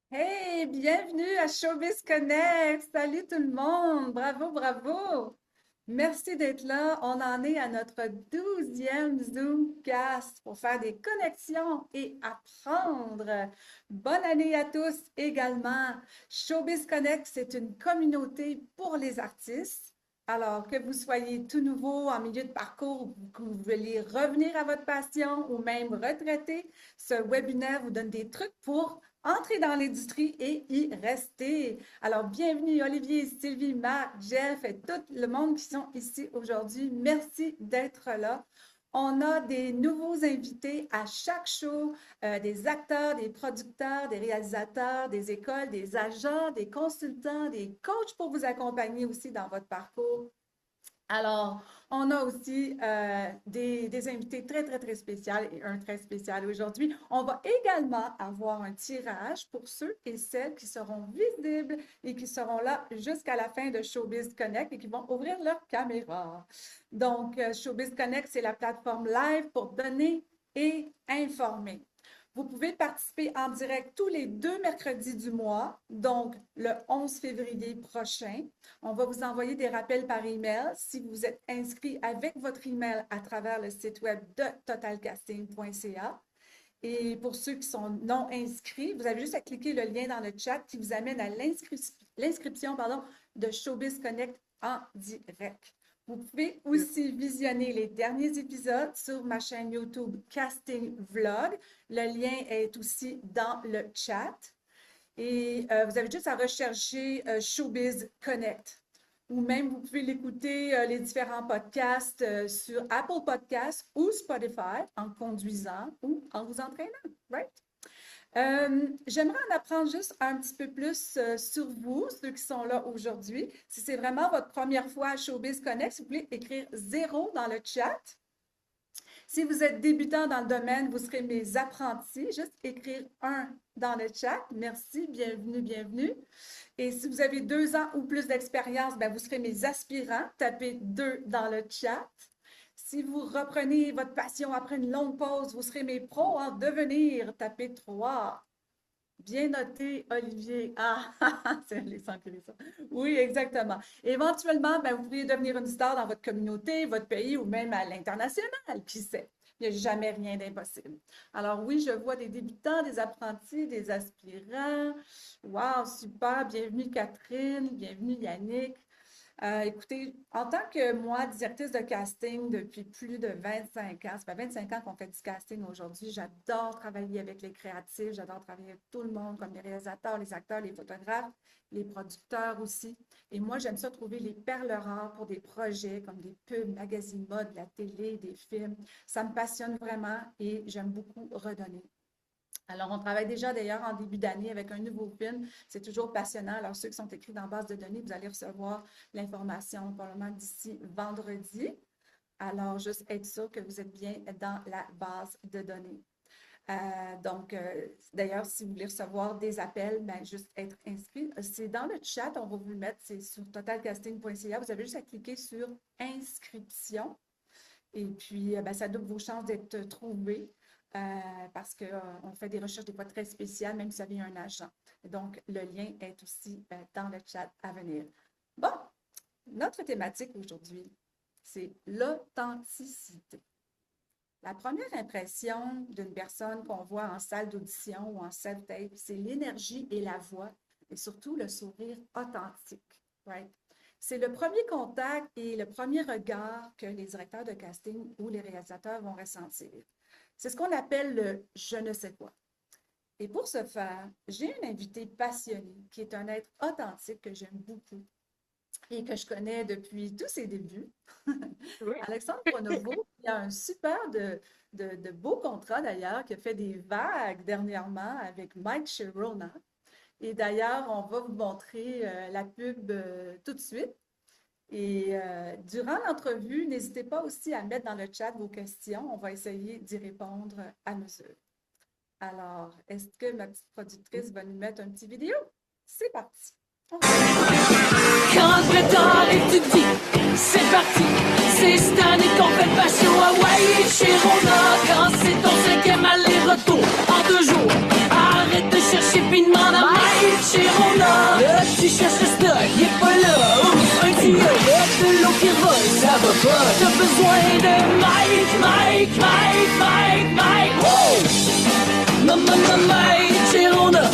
Hey, bienvenue à Showbiz Connect. Salut tout le monde. Bravo, bravo. Merci d'être là. On en est à notre 12e Zoomcast pour faire des connexions et apprendre. Bonne année à tous également. Showbiz Connect, c'est une communauté pour les artistes. Alors, que vous soyez tout nouveau en milieu de parcours, que vous vouliez revenir à votre passion ou même retraité, ce webinaire vous donne des trucs pour entrer dans l'industrie et y rester. Alors, bienvenue Olivier, Sylvie, Marc, Jeff et tout le monde qui sont ici aujourd'hui. Merci d'être là. On a des nouveaux invités à chaque show, des acteurs, des producteurs, des réalisateurs, des écoles, des agents, des consultants, des coachs pour vous accompagner aussi dans votre parcours. Alors, on a aussi des invités très, très, très spéciaux et un très spécial aujourd'hui. On va également avoir un tirage pour ceux et celles qui seront visibles et qui seront là jusqu'à la fin de Showbiz Connect et qui vont ouvrir leur caméra. Donc, Showbiz Connect, c'est la plateforme live pour donner et informer. Vous pouvez participer en direct tous les 2 mercredis du mois, donc le 11 février prochain. On va vous envoyer des rappels par email si vous êtes inscrit avec votre email à travers le site web de totalcasting.ca. Et pour ceux qui sont non inscrits, vous avez juste à cliquer le lien dans le chat qui vous amène à l'inscription de Showbiz Connect en direct. Vous pouvez aussi visionner les derniers épisodes sur ma chaîne YouTube Casting Vlog. Le lien est aussi dans le chat. Et vous avez juste à rechercher Showbiz Connect. Ou même, vous pouvez l'écouter, les différents podcasts sur Apple Podcasts ou Spotify en conduisant ou en vous entraînant. Right? J'aimerais en apprendre juste un petit peu plus sur vous, ceux qui sont là aujourd'hui. Si c'est vraiment votre première fois à Showbiz Connect, s'il vous plaît, écrire 0 dans le chat. Si vous êtes débutant dans le domaine, vous serez mes apprentis. Juste écrire 1 dans le chat. Merci, bienvenue, bienvenue. Et si vous avez 2 ans ou plus d'expérience, ben vous serez mes aspirants. Tapez 2 dans le chat. Si vous reprenez votre passion après une longue pause, vous serez mes pros en devenir. Tapez 3. Bien noté, Olivier. Ah, c'est les ça. Oui, exactement. Éventuellement, ben, vous pourriez devenir une star dans votre communauté, votre pays ou même à l'international, qui sait. Il n'y a jamais rien d'impossible. Alors oui, je vois des débutants, des apprentis, des aspirants. Wow, super. Bienvenue Catherine, bienvenue Yannick. Écoutez, en tant que moi, directrice de casting depuis plus de 25 ans, ça fait 25 ans qu'on fait du casting aujourd'hui. J'adore travailler avec les créatifs, j'adore travailler avec tout le monde, comme les réalisateurs, les acteurs, les photographes, les producteurs aussi. Et moi, j'aime ça trouver les perles rares pour des projets comme des pubs, magazines mode, la télé, des films. Ça me passionne vraiment et j'aime beaucoup redonner. Alors, on travaille déjà d'ailleurs en début d'année avec un nouveau film. C'est toujours passionnant. Alors, ceux qui sont écrits dans la base de données, vous allez recevoir l'information probablement d'ici vendredi. Alors, juste être sûr que vous êtes bien dans la base de données. D'ailleurs, si vous voulez recevoir des appels, ben, juste être inscrit. C'est dans le chat, on va vous le mettre, c'est sur totalcasting.ca. Vous avez juste à cliquer sur inscription. Et puis, ben, ça double vos chances d'être trouvé. Parce qu'on fait des recherches des fois très spéciales, même si vous avez un agent. Donc, le lien est aussi dans le chat à venir. Bon, notre thématique aujourd'hui, c'est l'authenticité. La première impression d'une personne qu'on voit en salle d'audition ou en self-tape, c'est l'énergie et la voix, et surtout le sourire authentique. Right? C'est le premier contact et le premier regard que les directeurs de casting ou les réalisateurs vont ressentir. C'est ce qu'on appelle le « je ne sais quoi ». Et pour ce faire, j'ai une invitée passionnée qui est un être authentique que j'aime beaucoup et que je connais depuis tous ses débuts. Oui. Alexandre Pronovo, qui a un super de beau contrat d'ailleurs, qui a fait des vagues dernièrement avec Mike Sharona. Et d'ailleurs, on va vous montrer la pub tout de suite. Et durant l'entrevue, n'hésitez pas aussi à mettre dans le chat vos questions. On va essayer d'y répondre à mesure. Alors, est-ce que ma petite productrice va nous mettre un petit vidéo? C'est parti! Quand le printemps arrive, tu te dis, c'est parti. C'est cette année qu'on fait le patio à Hawaii chez Rona. Quand c'est ton 5e aller-retour en 2 jours, arrête de chercher puis demande à Chirona. Là, tu cherches le stock, il est pas là. Ouf, un tuyau, hop, de l'eau qui revole, ça va pas. T'as besoin de Mike. Woo! Mike, Chirona.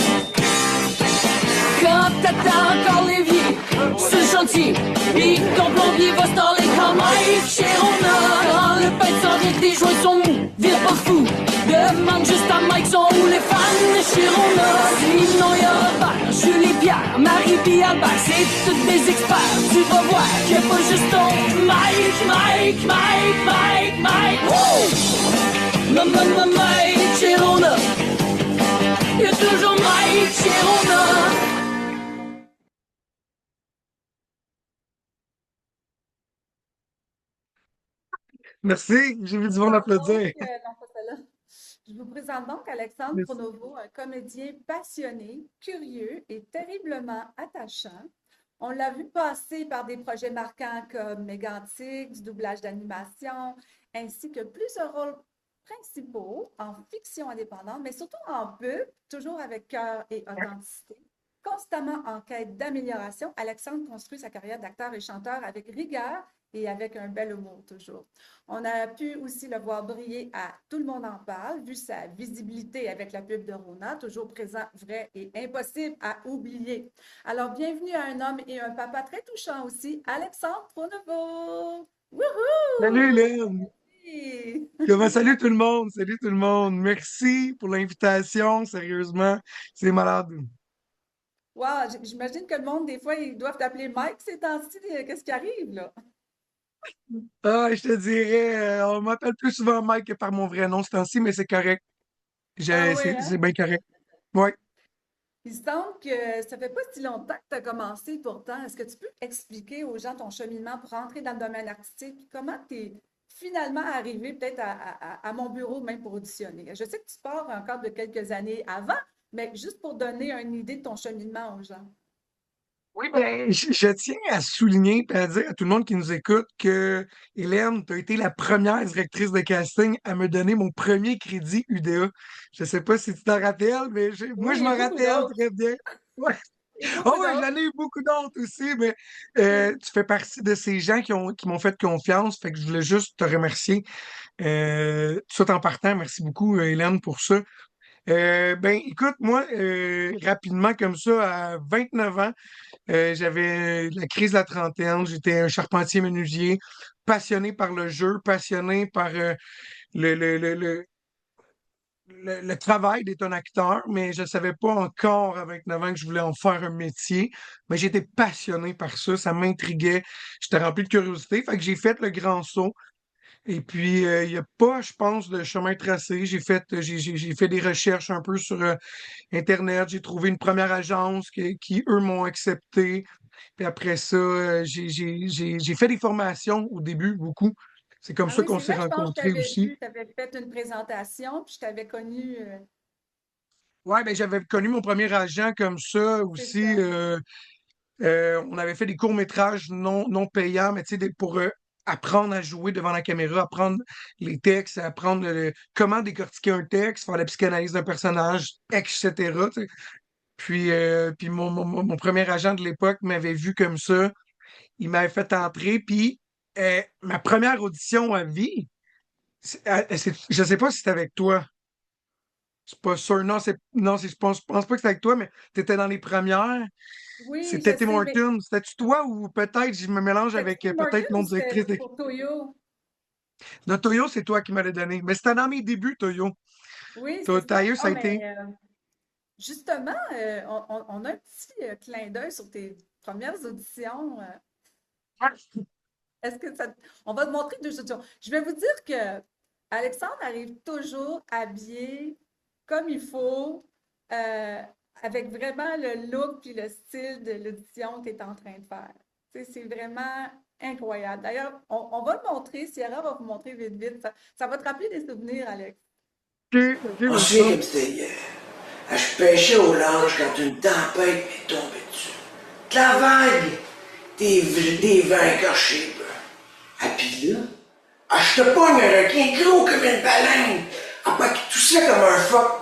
Quand t'attends encore l'évier sur le chantier, pis ton plombier va se parler comme Mike Chirona. Quand le peintre s'en vient, tes joints sont mous, vire pas fou. Demande juste à Mike sont où les fans de Chirona. Sinon y'a Robert, Julie Pierre, Marie P. Albert, c'est tous des experts. Tu vas voir qu'il y a pas juste ton Mike. Woo! Mike Chirona. Y'a toujours Mike Chirona. Merci, j'ai vu du monde applaudir. Non, pas celle-là. Je vous présente donc Alexandre Merci. Pronovo, un comédien passionné, curieux et terriblement attachant. On l'a vu passer par des projets marquants comme Mégantix, doublage d'animation, ainsi que plusieurs rôles principaux en fiction indépendante, mais surtout en pub, toujours avec cœur et authenticité. Constamment en quête d'amélioration, Alexandre construit sa carrière d'acteur et chanteur avec rigueur et avec un bel humour toujours. On a pu aussi le voir briller à Tout le monde en parle, vu sa visibilité avec la pub de Rona, toujours présent, vrai et impossible à oublier. Alors, bienvenue à un homme et un papa très touchant aussi, Alexandre Pronovo. Salut Wouhou! Hélène! Salut tout le monde! Salut tout le monde! Merci pour l'invitation, sérieusement, c'est malade. Wow, j'imagine que le monde, des fois, ils doivent t'appeler Mike ces temps-ci. Qu'est-ce qui arrive, là? Ah, je te dirais, on m'appelle plus souvent Mike que par mon vrai nom ce temps-ci, mais c'est correct. Ah oui, C'est hein? bien correct. Ouais. Il semble que ça fait pas si longtemps que tu as commencé pourtant. Est-ce que tu peux expliquer aux gens ton cheminement pour entrer dans le domaine artistique? Puis comment tu es finalement arrivé peut-être à mon bureau même pour auditionner? Je sais que tu pars encore de quelques années avant, mais juste pour donner une idée de ton cheminement aux gens. Oui, ben, je tiens à souligner et à dire à tout le monde qui nous écoute que Hélène, tu as été la première directrice de casting à me donner mon premier crédit UDA. Je sais pas si tu t'en rappelles, mais moi, je Oui, et m'en beaucoup rappelle d'autres. très bien. Ouais. Et Oh beaucoup ouais, d'autres. j'en ai eu beaucoup d'autres aussi, mais Oui. tu fais partie de ces gens qui m'ont fait confiance. Fait que je voulais juste te remercier. Tout en partant, merci beaucoup, Hélène, pour ça. Ben, écoute, moi, rapidement comme ça, à 29 ans, j'avais la crise de la trentaine, j'étais un charpentier menuisier, passionné par le jeu, passionné par le, le, le, le, le travail d'être un acteur, mais je ne savais pas encore à 29 ans que je voulais en faire un métier. Mais j'étais passionné par ça, ça m'intriguait, j'étais rempli de curiosité. Fait que j'ai fait le grand saut. Et puis, il n'y a pas, je pense, de chemin tracé. J'ai fait des recherches un peu sur Internet. J'ai trouvé une première agence eux, m'ont accepté. Puis après ça, j'ai fait des formations au début, beaucoup. C'est comme Ah ça oui, qu'on c'est s'est vrai, je pense que je rencontrés t'avais aussi. vu, tu avais fait une présentation, puis je t'avais connu, Ouais, ben j'avais connu mon premier agent comme ça c'est aussi. ça. On avait fait des courts-métrages non payants, mais tu sais, pour apprendre à jouer devant la caméra, apprendre les textes, apprendre comment décortiquer un texte, faire la psychanalyse d'un personnage, etc. Tu sais. Puis mon premier agent de l'époque m'avait vu comme ça. Il m'avait fait entrer. Puis ma première audition à vie, je sais pas si c'était avec toi. C'est pas sûr. Non, je pense pas que c'était avec toi, mais tu étais dans les premières. Oui, C'était je Tim sais, mais Hortons. C'était-tu toi ou peut-être je me mélange c'était avec Tim peut-être Martin ou l'autre c'était directrice de... pour Toyo? Le Toyo, c'est toi qui me l'as donné. Mais c'était dans mes débuts, Toyo. Oui, c'est ça. Tailleux, ça Ah, a été. mais justement, on a un petit clin d'œil sur tes premières auditions. Est-ce que ça... On va te montrer deux auditions. Je vais vous dire que Alexandre arrive toujours habillé comme il faut, euh, avec vraiment le look puis le style de l'audition que tu es en train de faire. Tu sais, c'est vraiment incroyable. D'ailleurs, on va le montrer. Sierra va vous montrer vite, vite. Ça va te rappeler des souvenirs, Alex. Ok, On vas-y se souvient donc. comme c'était hier. Je pêchais au large quand une tempête m'est tombée dessus. De la vague, des vents écorchés. Ah, pis là, je te pogne un requin gros comme une baleine. Ah, pas qui toussait comme un phoque.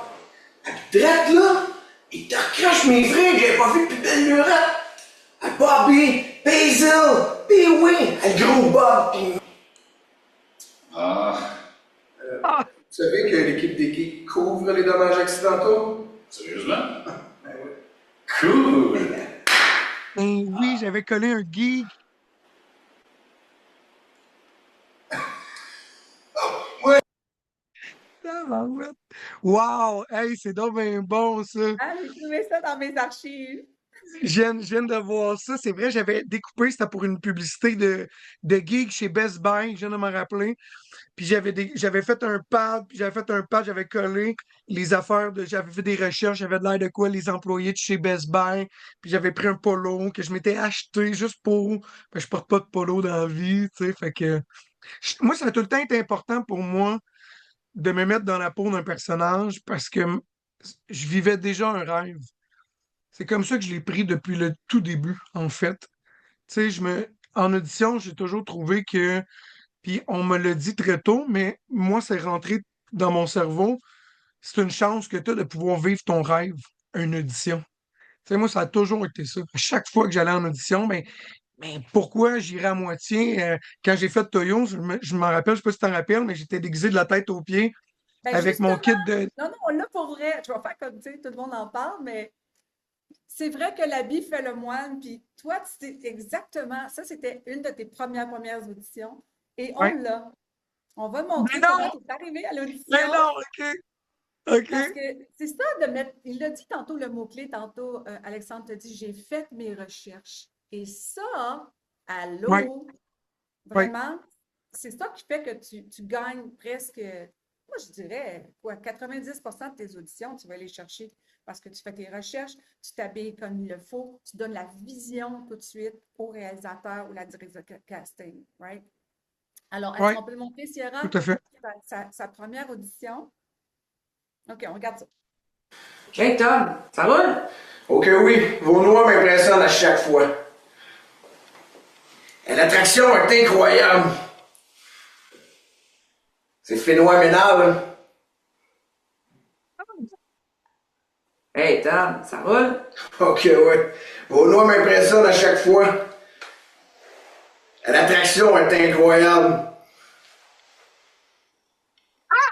Ah, pis drette là, Il te recrache mes frères que j'avais pas vu depuis belle lurette. À Bobby, Basil, Pee-wee, à gros Bob, pis... Ah, Ah, vous savez que l'équipe des Geeks couvre les dommages accidentaux? Sérieusement? Ben oui. Cool! ben oui, j'avais collé un geek. Tabarouette. Wow! Hey, c'est donc bien bon, ça. Ah, j'ai trouvé ça dans mes archives. Je viens de voir ça. C'est vrai, j'avais découpé, c'était pour une publicité de geek chez Best Buy, je viens de me rappeler. Puis j'avais fait un pad, j'avais collé les affaires j'avais fait des recherches, j'avais de l'air de quoi les employés de chez Best Buy, puis j'avais pris un polo que je m'étais acheté juste pour, je porte pas de polo dans la vie, tu sais, fait que moi ça a tout le temps été important pour moi de me mettre dans la peau d'un personnage parce que je vivais déjà un rêve. C'est comme ça que je l'ai pris depuis le tout début, en fait. Tu sais, en audition, j'ai toujours trouvé que puis on me l'a dit très tôt, mais moi, c'est rentré dans mon cerveau. C'est une chance que tu as de pouvoir vivre ton rêve, une audition. Tu sais, moi, ça a toujours été ça. À chaque fois que j'allais en audition, mais pourquoi j'irais à moitié? Quand j'ai fait Toyo, je m'en rappelle, je sais pas si tu t'en rappelles, mais j'étais déguisé de la tête aux pieds Ben avec mon justement, kit de. non, non, là, pour vrai, je vais faire comme, tu sais, tout le monde en parle, mais c'est vrai que l'habit fait le moine, puis toi, exactement, ça, c'était une de tes premières auditions, et on Ouais. l'a. On va Mais montrer non! comment tu es arrivé à Mais l'audition, non, OK. OK. parce que c'est ça de mettre, il l'a dit tantôt, le mot-clé, tantôt, Alexandre t'a dit, j'ai fait mes recherches. Et ça, Ouais, allô, ouais, vraiment, c'est ça qui fait que tu gagnes presque, moi je dirais, quoi, 90% de tes auditions, tu vas aller chercher parce que tu fais tes recherches, tu t'habilles comme il le faut, tu donnes la vision tout de suite au réalisateur ou la directrice de casting, right? Alors, est-ce ouais, qu'on peut le montrer, Sierra, tout à fait. sa première audition? OK, on regarde ça. Hey Tom, ça roule? Ok, oui, vos noix m'impressionnent à chaque fois. Et l'attraction est incroyable. C'est phénoménal. Hey Tom, ça roule? Ok, oui. Vos noix m'impressionnent à chaque fois. Et l'attraction est incroyable.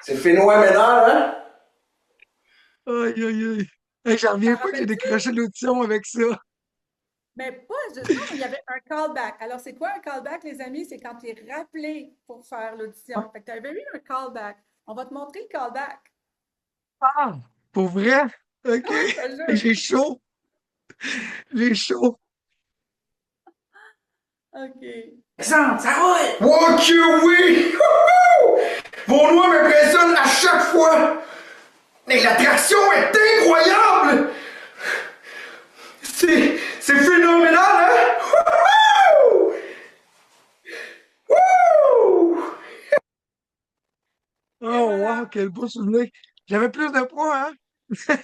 C'est phénoménal, hein? Aïe, aïe, aïe. Hey, j'en reviens T'en pas que j'ai rappelles-tu? décroché l'audition avec ça. Mais pas juste ça, il y avait un callback. Alors, c'est quoi un callback, les amis? C'est quand tu es rappelé pour faire l'audition. Fait que tu avais eu un callback. On va te montrer le callback. Ah, pour vrai? OK. Oui, je te jure. J'ai chaud. J'ai chaud. OK. Alexandre, ça roule! Ok, oui! Wouhou! Vos noix m'impressionnent à chaque fois! Mais l'attraction est incroyable! C'est phénoménal, hein? Wouhou! Wouhou! Oh, voilà. wow, quel beau souvenir. J'avais plus de points, hein?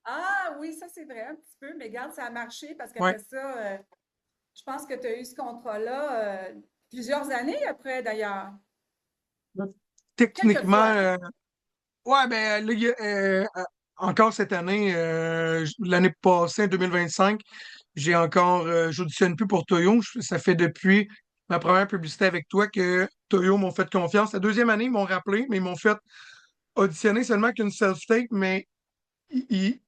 Ah oui, ça c'est vrai, un petit peu, mais regarde, ça a marché parce Ouais. qu'après ça, je pense que tu as eu ce contrat-là plusieurs années après d'ailleurs. Quelques Techniquement, fois. ouais, ben, là, encore cette année, l'année passée, en 2025, j'auditionne plus pour Toyo. Ça fait depuis ma première publicité avec toi que Toyo m'ont fait confiance. La deuxième année, ils m'ont rappelé, mais ils m'ont fait auditionner seulement qu'une self-tape, mais ils, ils-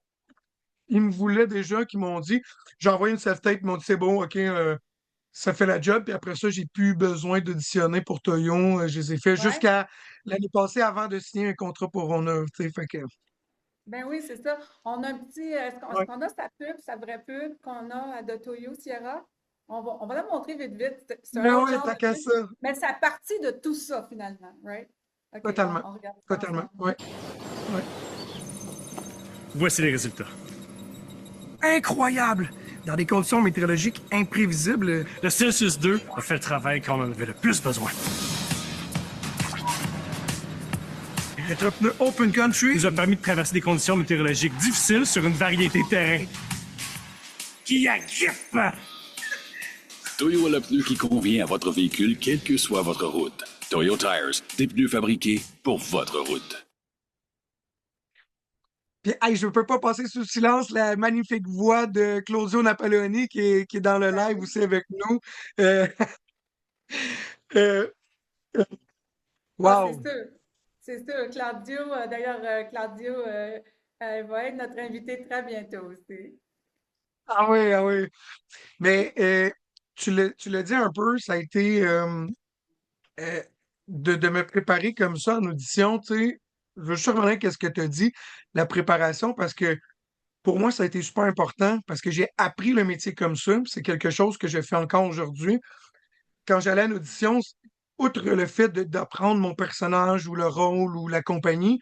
ils me voulaient déjà, qu'ils m'ont dit, j'ai envoyé une self-tape, ils m'ont dit, c'est bon, OK, ça fait la job. Puis après ça, j'ai plus besoin d'auditionner pour Toyo. Je les ai fait Ouais. jusqu'à l'année passée avant de signer un contrat pour Honor. Tu sais, fait que, Ben oui, c'est ça. On a un petit, est-ce ouais. qu'on a sa pub, sa vraie pub qu'on a de Toyo Sierra? On va la montrer vite, vite. C'est un Mais autre oui, genre tant de qu'à pub, ça. mais ça partie de tout ça finalement, right? OK, Totalement. on regarde ça Totalement. ensemble. Ouais. Ouais. Voici les résultats. Incroyable! Dans des conditions météorologiques imprévisibles. Le Celsius 2 a fait le travail qu'on en avait le plus besoin. Notre pneu Open Country. Il nous a permis de traverser des conditions météorologiques difficiles sur une variété de terrains qui agrippe. Toyo a le pneu qui convient à votre véhicule, quelle que soit votre route. Toyo Tires, des pneus fabriqués pour votre route. Puis, hey, je peux pas passer sous silence la magnifique voix de Claudio Napoleoni qui est dans le Ben live oui. aussi avec nous. Euh, euh, Ah, c'est wow! sûr. C'est sûr. Claudio, d'ailleurs, Claudio va être notre invité très bientôt aussi. Ah oui, ah oui. Mais tu l'as dit un peu, ça a été euh, de me préparer comme ça en audition, tu sais. Je veux juste revenir à ce que tu as dit, la préparation, parce que pour moi, ça a été super important parce que j'ai appris le métier comme ça. C'est quelque chose que je fais encore aujourd'hui. Quand j'allais à l'audition, outre le fait d'apprendre mon personnage ou le rôle ou la compagnie,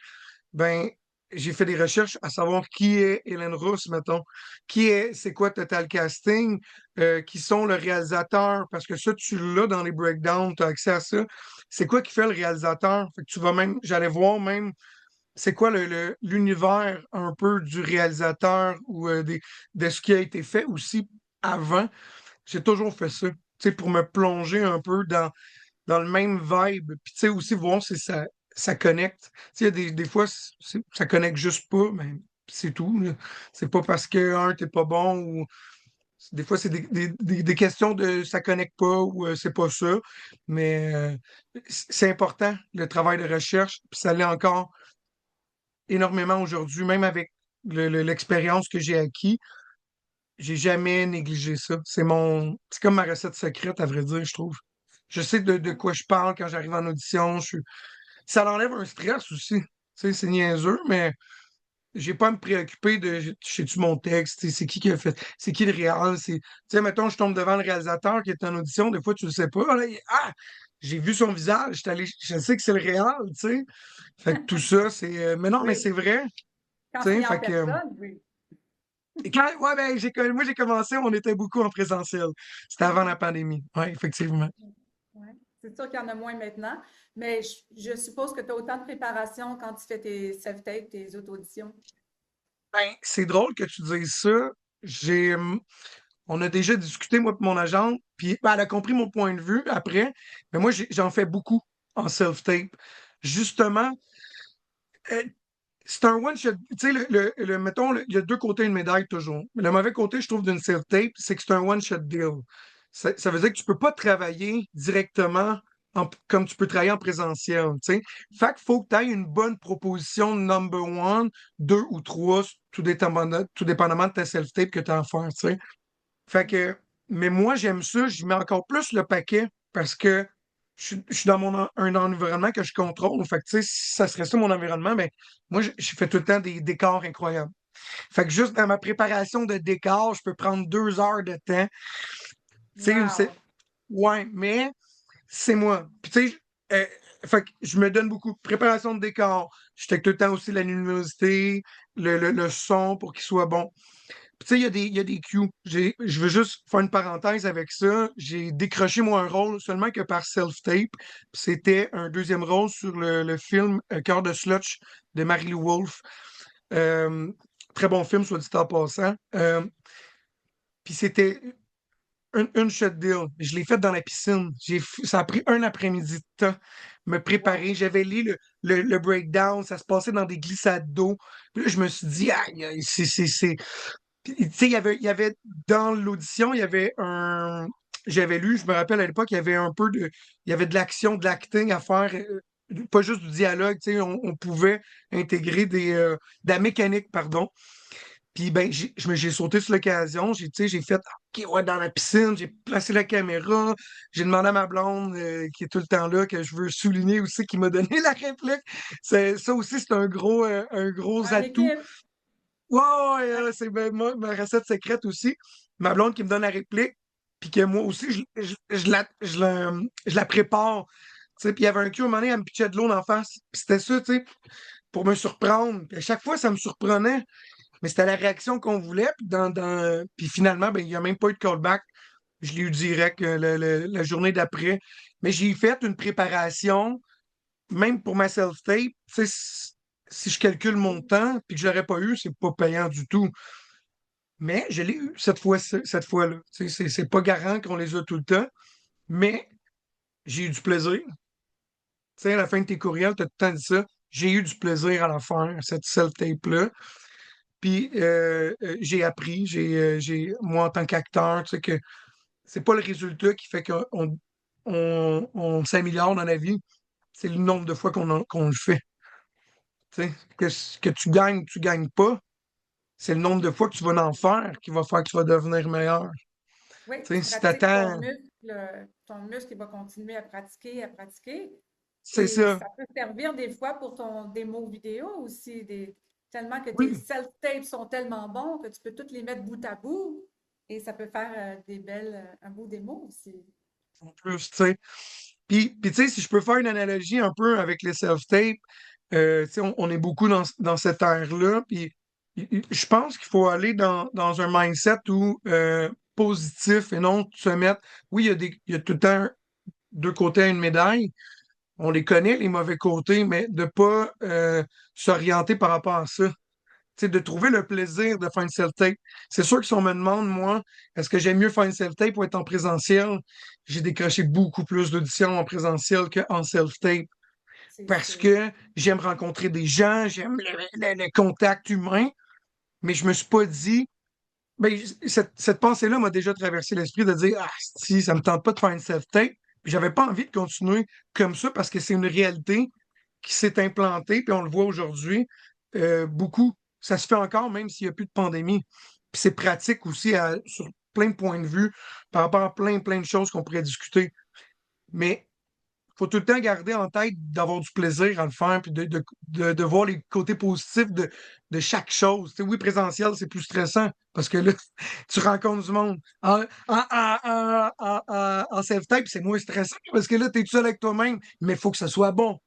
ben, j'ai fait des recherches à savoir qui est Hélène Rousse, mettons. C'est quoi Total Casting, qui sont le réalisateur, parce que ça, tu l'as dans les breakdowns, tu as accès à ça. C'est quoi qui fait le réalisateur? Fait que tu vas même, j'allais voir même c'est quoi l'univers un peu du réalisateur ou de ce qui a été fait aussi avant. J'ai toujours fait ça, tu sais, pour me plonger un peu dans le même vibe. Puis, tu sais, aussi voir si ça connecte. Tu sais, il y a des fois, ça connecte juste pas, mais c'est tout, là. C'est pas parce que un, t'es pas bon ou. Des fois, c'est des questions de ça connecte pas ou c'est pas ça. Mais c'est important, le travail de recherche. Puis ça l'est encore énormément aujourd'hui, même avec l'expérience que j'ai acquis, j'ai jamais négligé ça. C'est comme ma recette secrète, à vrai dire, je trouve. Je sais de quoi je parle quand j'arrive en audition. Ça enlève un stress aussi. Tu sais, c'est niaiseux, mais j'ai pas à me préoccuper de sais-tu mon texte, tu sais, c'est qui a fait, c'est qui le réal, tu sais, mettons, je tombe devant le réalisateur qui est en audition, des fois, tu le sais pas. Là, j'ai vu son visage, je sais que c'est le réal, tu sais. Fait que tout ça, mais non, mais Oui, c'est vrai. quand Tu sais, c'est en fait que, personne, oui. ouais, ben, moi, j'ai commencé, on était beaucoup en présentiel. C'était avant la pandémie. Oui, effectivement. Ouais. C'est sûr qu'il y en a moins maintenant, mais je suppose que tu as autant de préparation quand tu fais tes self-tapes, tes auto-auditions. Ben, c'est drôle que tu dises ça. On a déjà discuté, moi et mon agente, puis ben, elle a compris mon point de vue après, mais moi, j'en fais beaucoup en self-tape. Justement, euh, c'est un one-shot. Tu sais, mettons, il y a deux côtés d'une médaille toujours. Le mauvais côté, je trouve, d'une self-tape, c'est que c'est un one-shot deal. Ça veut dire que tu peux pas travailler directement comme tu peux travailler en présentiel. Tu sais. Fait qu'il faut que tu aies une bonne proposition number one, deux ou trois, tout dépendamment de ta self-tape que tu as à faire. Tu sais. Fait que, mais moi, j'aime ça, je mets encore plus le paquet parce que je suis dans un environnement que je contrôle. Fait que, tu sais, si ça serait ça mon environnement, ben, moi, je fais tout le temps des décors incroyables. Fait que juste dans ma préparation de décor, je peux prendre 2 heures de temps. Tu sais, Wow! ouais, mais c'est moi. Puis, tu sais, fait que je me donne beaucoup de préparation de décor. Je check tout le temps aussi la luminosité, le son pour qu'il soit bon. Puis, tu sais, il y a des cues. Je veux juste faire une parenthèse avec ça. J'ai décroché, moi, un rôle seulement que par self-tape. Puis c'était un deuxième rôle sur le film Cœur de Slotch de Mary-Lou Wolfe. Euh, Très bon film, soit dit en passant. Puis c'était une shot deal. Je l'ai fait dans la piscine. Ça a pris un après-midi de temps me Wow! préparer. J'avais lu le breakdown. Ça se passait dans des glissades d'eau. Puis là, je me suis dit, aïe, aïe, puis, tu sais, il y avait dans l'audition, il y avait j'avais lu, je me rappelle à l'époque, il y avait il y avait de l'action, de l'acting à faire, pas juste du dialogue, tu sais, on pouvait intégrer de la mécanique, pardon. Puis ben, j'ai sauté sur l'occasion, tu sais, j'ai fait, OK, ouais, dans la piscine, j'ai placé la caméra, j'ai demandé à ma blonde, qui est tout le temps là, que je veux souligner aussi, qui m'a donné la réplique. Ça aussi, c'est un gros En atout. équipe! Ouais, ouais, ouais, c'est ma recette secrète aussi. Ma blonde qui me donne la réplique, puis que moi aussi, je la prépare. Tu sais, puis il y avait un cul, à un moment donné, elle me pitchait de l'eau en face. Puis c'était ça, tu sais, pour me surprendre. Puis à chaque fois, ça me surprenait, mais c'était la réaction qu'on voulait. Puis finalement, ben, il n'y a même pas eu de callback. Je l'ai eu direct la journée d'après. Mais j'ai fait une préparation même pour ma self-tape, tu sais, si je calcule mon temps puis que je l'aurais pas eu, c'est pas payant du tout. Mais je l'ai eu cette fois-là. Tu sais, c'est pas garant qu'on les a tout le temps, mais j'ai eu du plaisir. Tu sais, à la fin de tes courriels, tu as tout le temps dit ça. J'ai eu du plaisir à la faire, cette self-tape-là. Puis j'ai appris, moi en tant qu'acteur, tu sais, que c'est pas le résultat qui fait qu'on s'améliore dans la vie, c'est le nombre de fois qu'on le fait. Tu sais, que tu gagnes pas, c'est le nombre de fois que tu vas en faire qui va faire que tu vas devenir meilleur. Oui, Tu tu sais, si pratiques t'attends, ton muscle, il va continuer à pratiquer. c'est Et ça. ça peut servir des fois pour ton démo vidéo aussi, tellement que tes Oui, self-tapes sont tellement bons que tu peux toutes les mettre bout à bout et ça peut faire un beau démo aussi. en plus, tu sais. Puis tu sais, si je peux faire une analogie un peu avec les self-tapes, tu sais, on est beaucoup dans cette ère-là, puis je pense qu'il faut aller dans un mindset où positif et non se mettre. Oui, il y a tout le temps deux côtés à une médaille. On les connaît, les mauvais côtés, mais de pas s'orienter par rapport à ça. Tu sais, de trouver le plaisir de faire une self-tape. C'est sûr que si on me demande, moi, est-ce que j'aime mieux faire une self-tape ou être en présentiel, j'ai décroché beaucoup plus d'auditions en présentiel qu'en self-tape C'est parce sûr. que j'aime rencontrer des gens, j'aime le contact humain, mais je me suis pas dit, ben, cette pensée-là m'a déjà traversé l'esprit de dire, ah, si, ça me tente pas de faire une self-tape. Puis j'avais pas envie de continuer comme ça parce que c'est une réalité qui s'est implantée, puis on le voit aujourd'hui, beaucoup. Ça se fait encore, même s'il n'y a plus de pandémie. Puis c'est pratique aussi sur plein de points de vue par rapport à plein de choses qu'on pourrait discuter. Mais faut tout le temps garder en tête d'avoir du plaisir à le faire, puis de voir les côtés positifs de chaque chose. Tu sais, oui, présentiel, c'est plus stressant parce que là, tu rencontres du monde. En self-tape, c'est moins stressant parce que là, tu es tout seul avec toi-même, mais il faut que ça soit bon.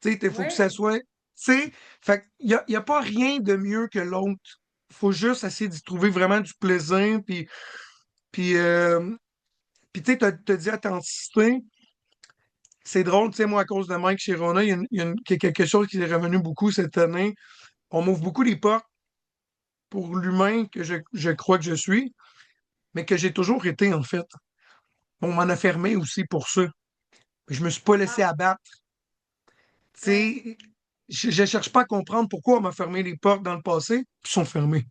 Tu sais, il faut que ça Oui, soit. Tu sais, fait qu'il y a pas rien de mieux que l'autre. Il faut juste essayer d'y trouver vraiment du plaisir, puis, puis tu sais, t'as dit authenticité. C'est drôle, tu sais, moi, à cause de Mike Chirona, il y a quelque chose qui est revenu beaucoup cette année. On m'ouvre beaucoup les portes pour l'humain que je crois que je suis, mais que j'ai toujours été, en fait. On m'en a fermé aussi pour ça. Je me suis pas laissé ah, abattre. Tu ouais. sais, je cherche pas à comprendre pourquoi on m'a fermé les portes dans le passé, puis sont fermées.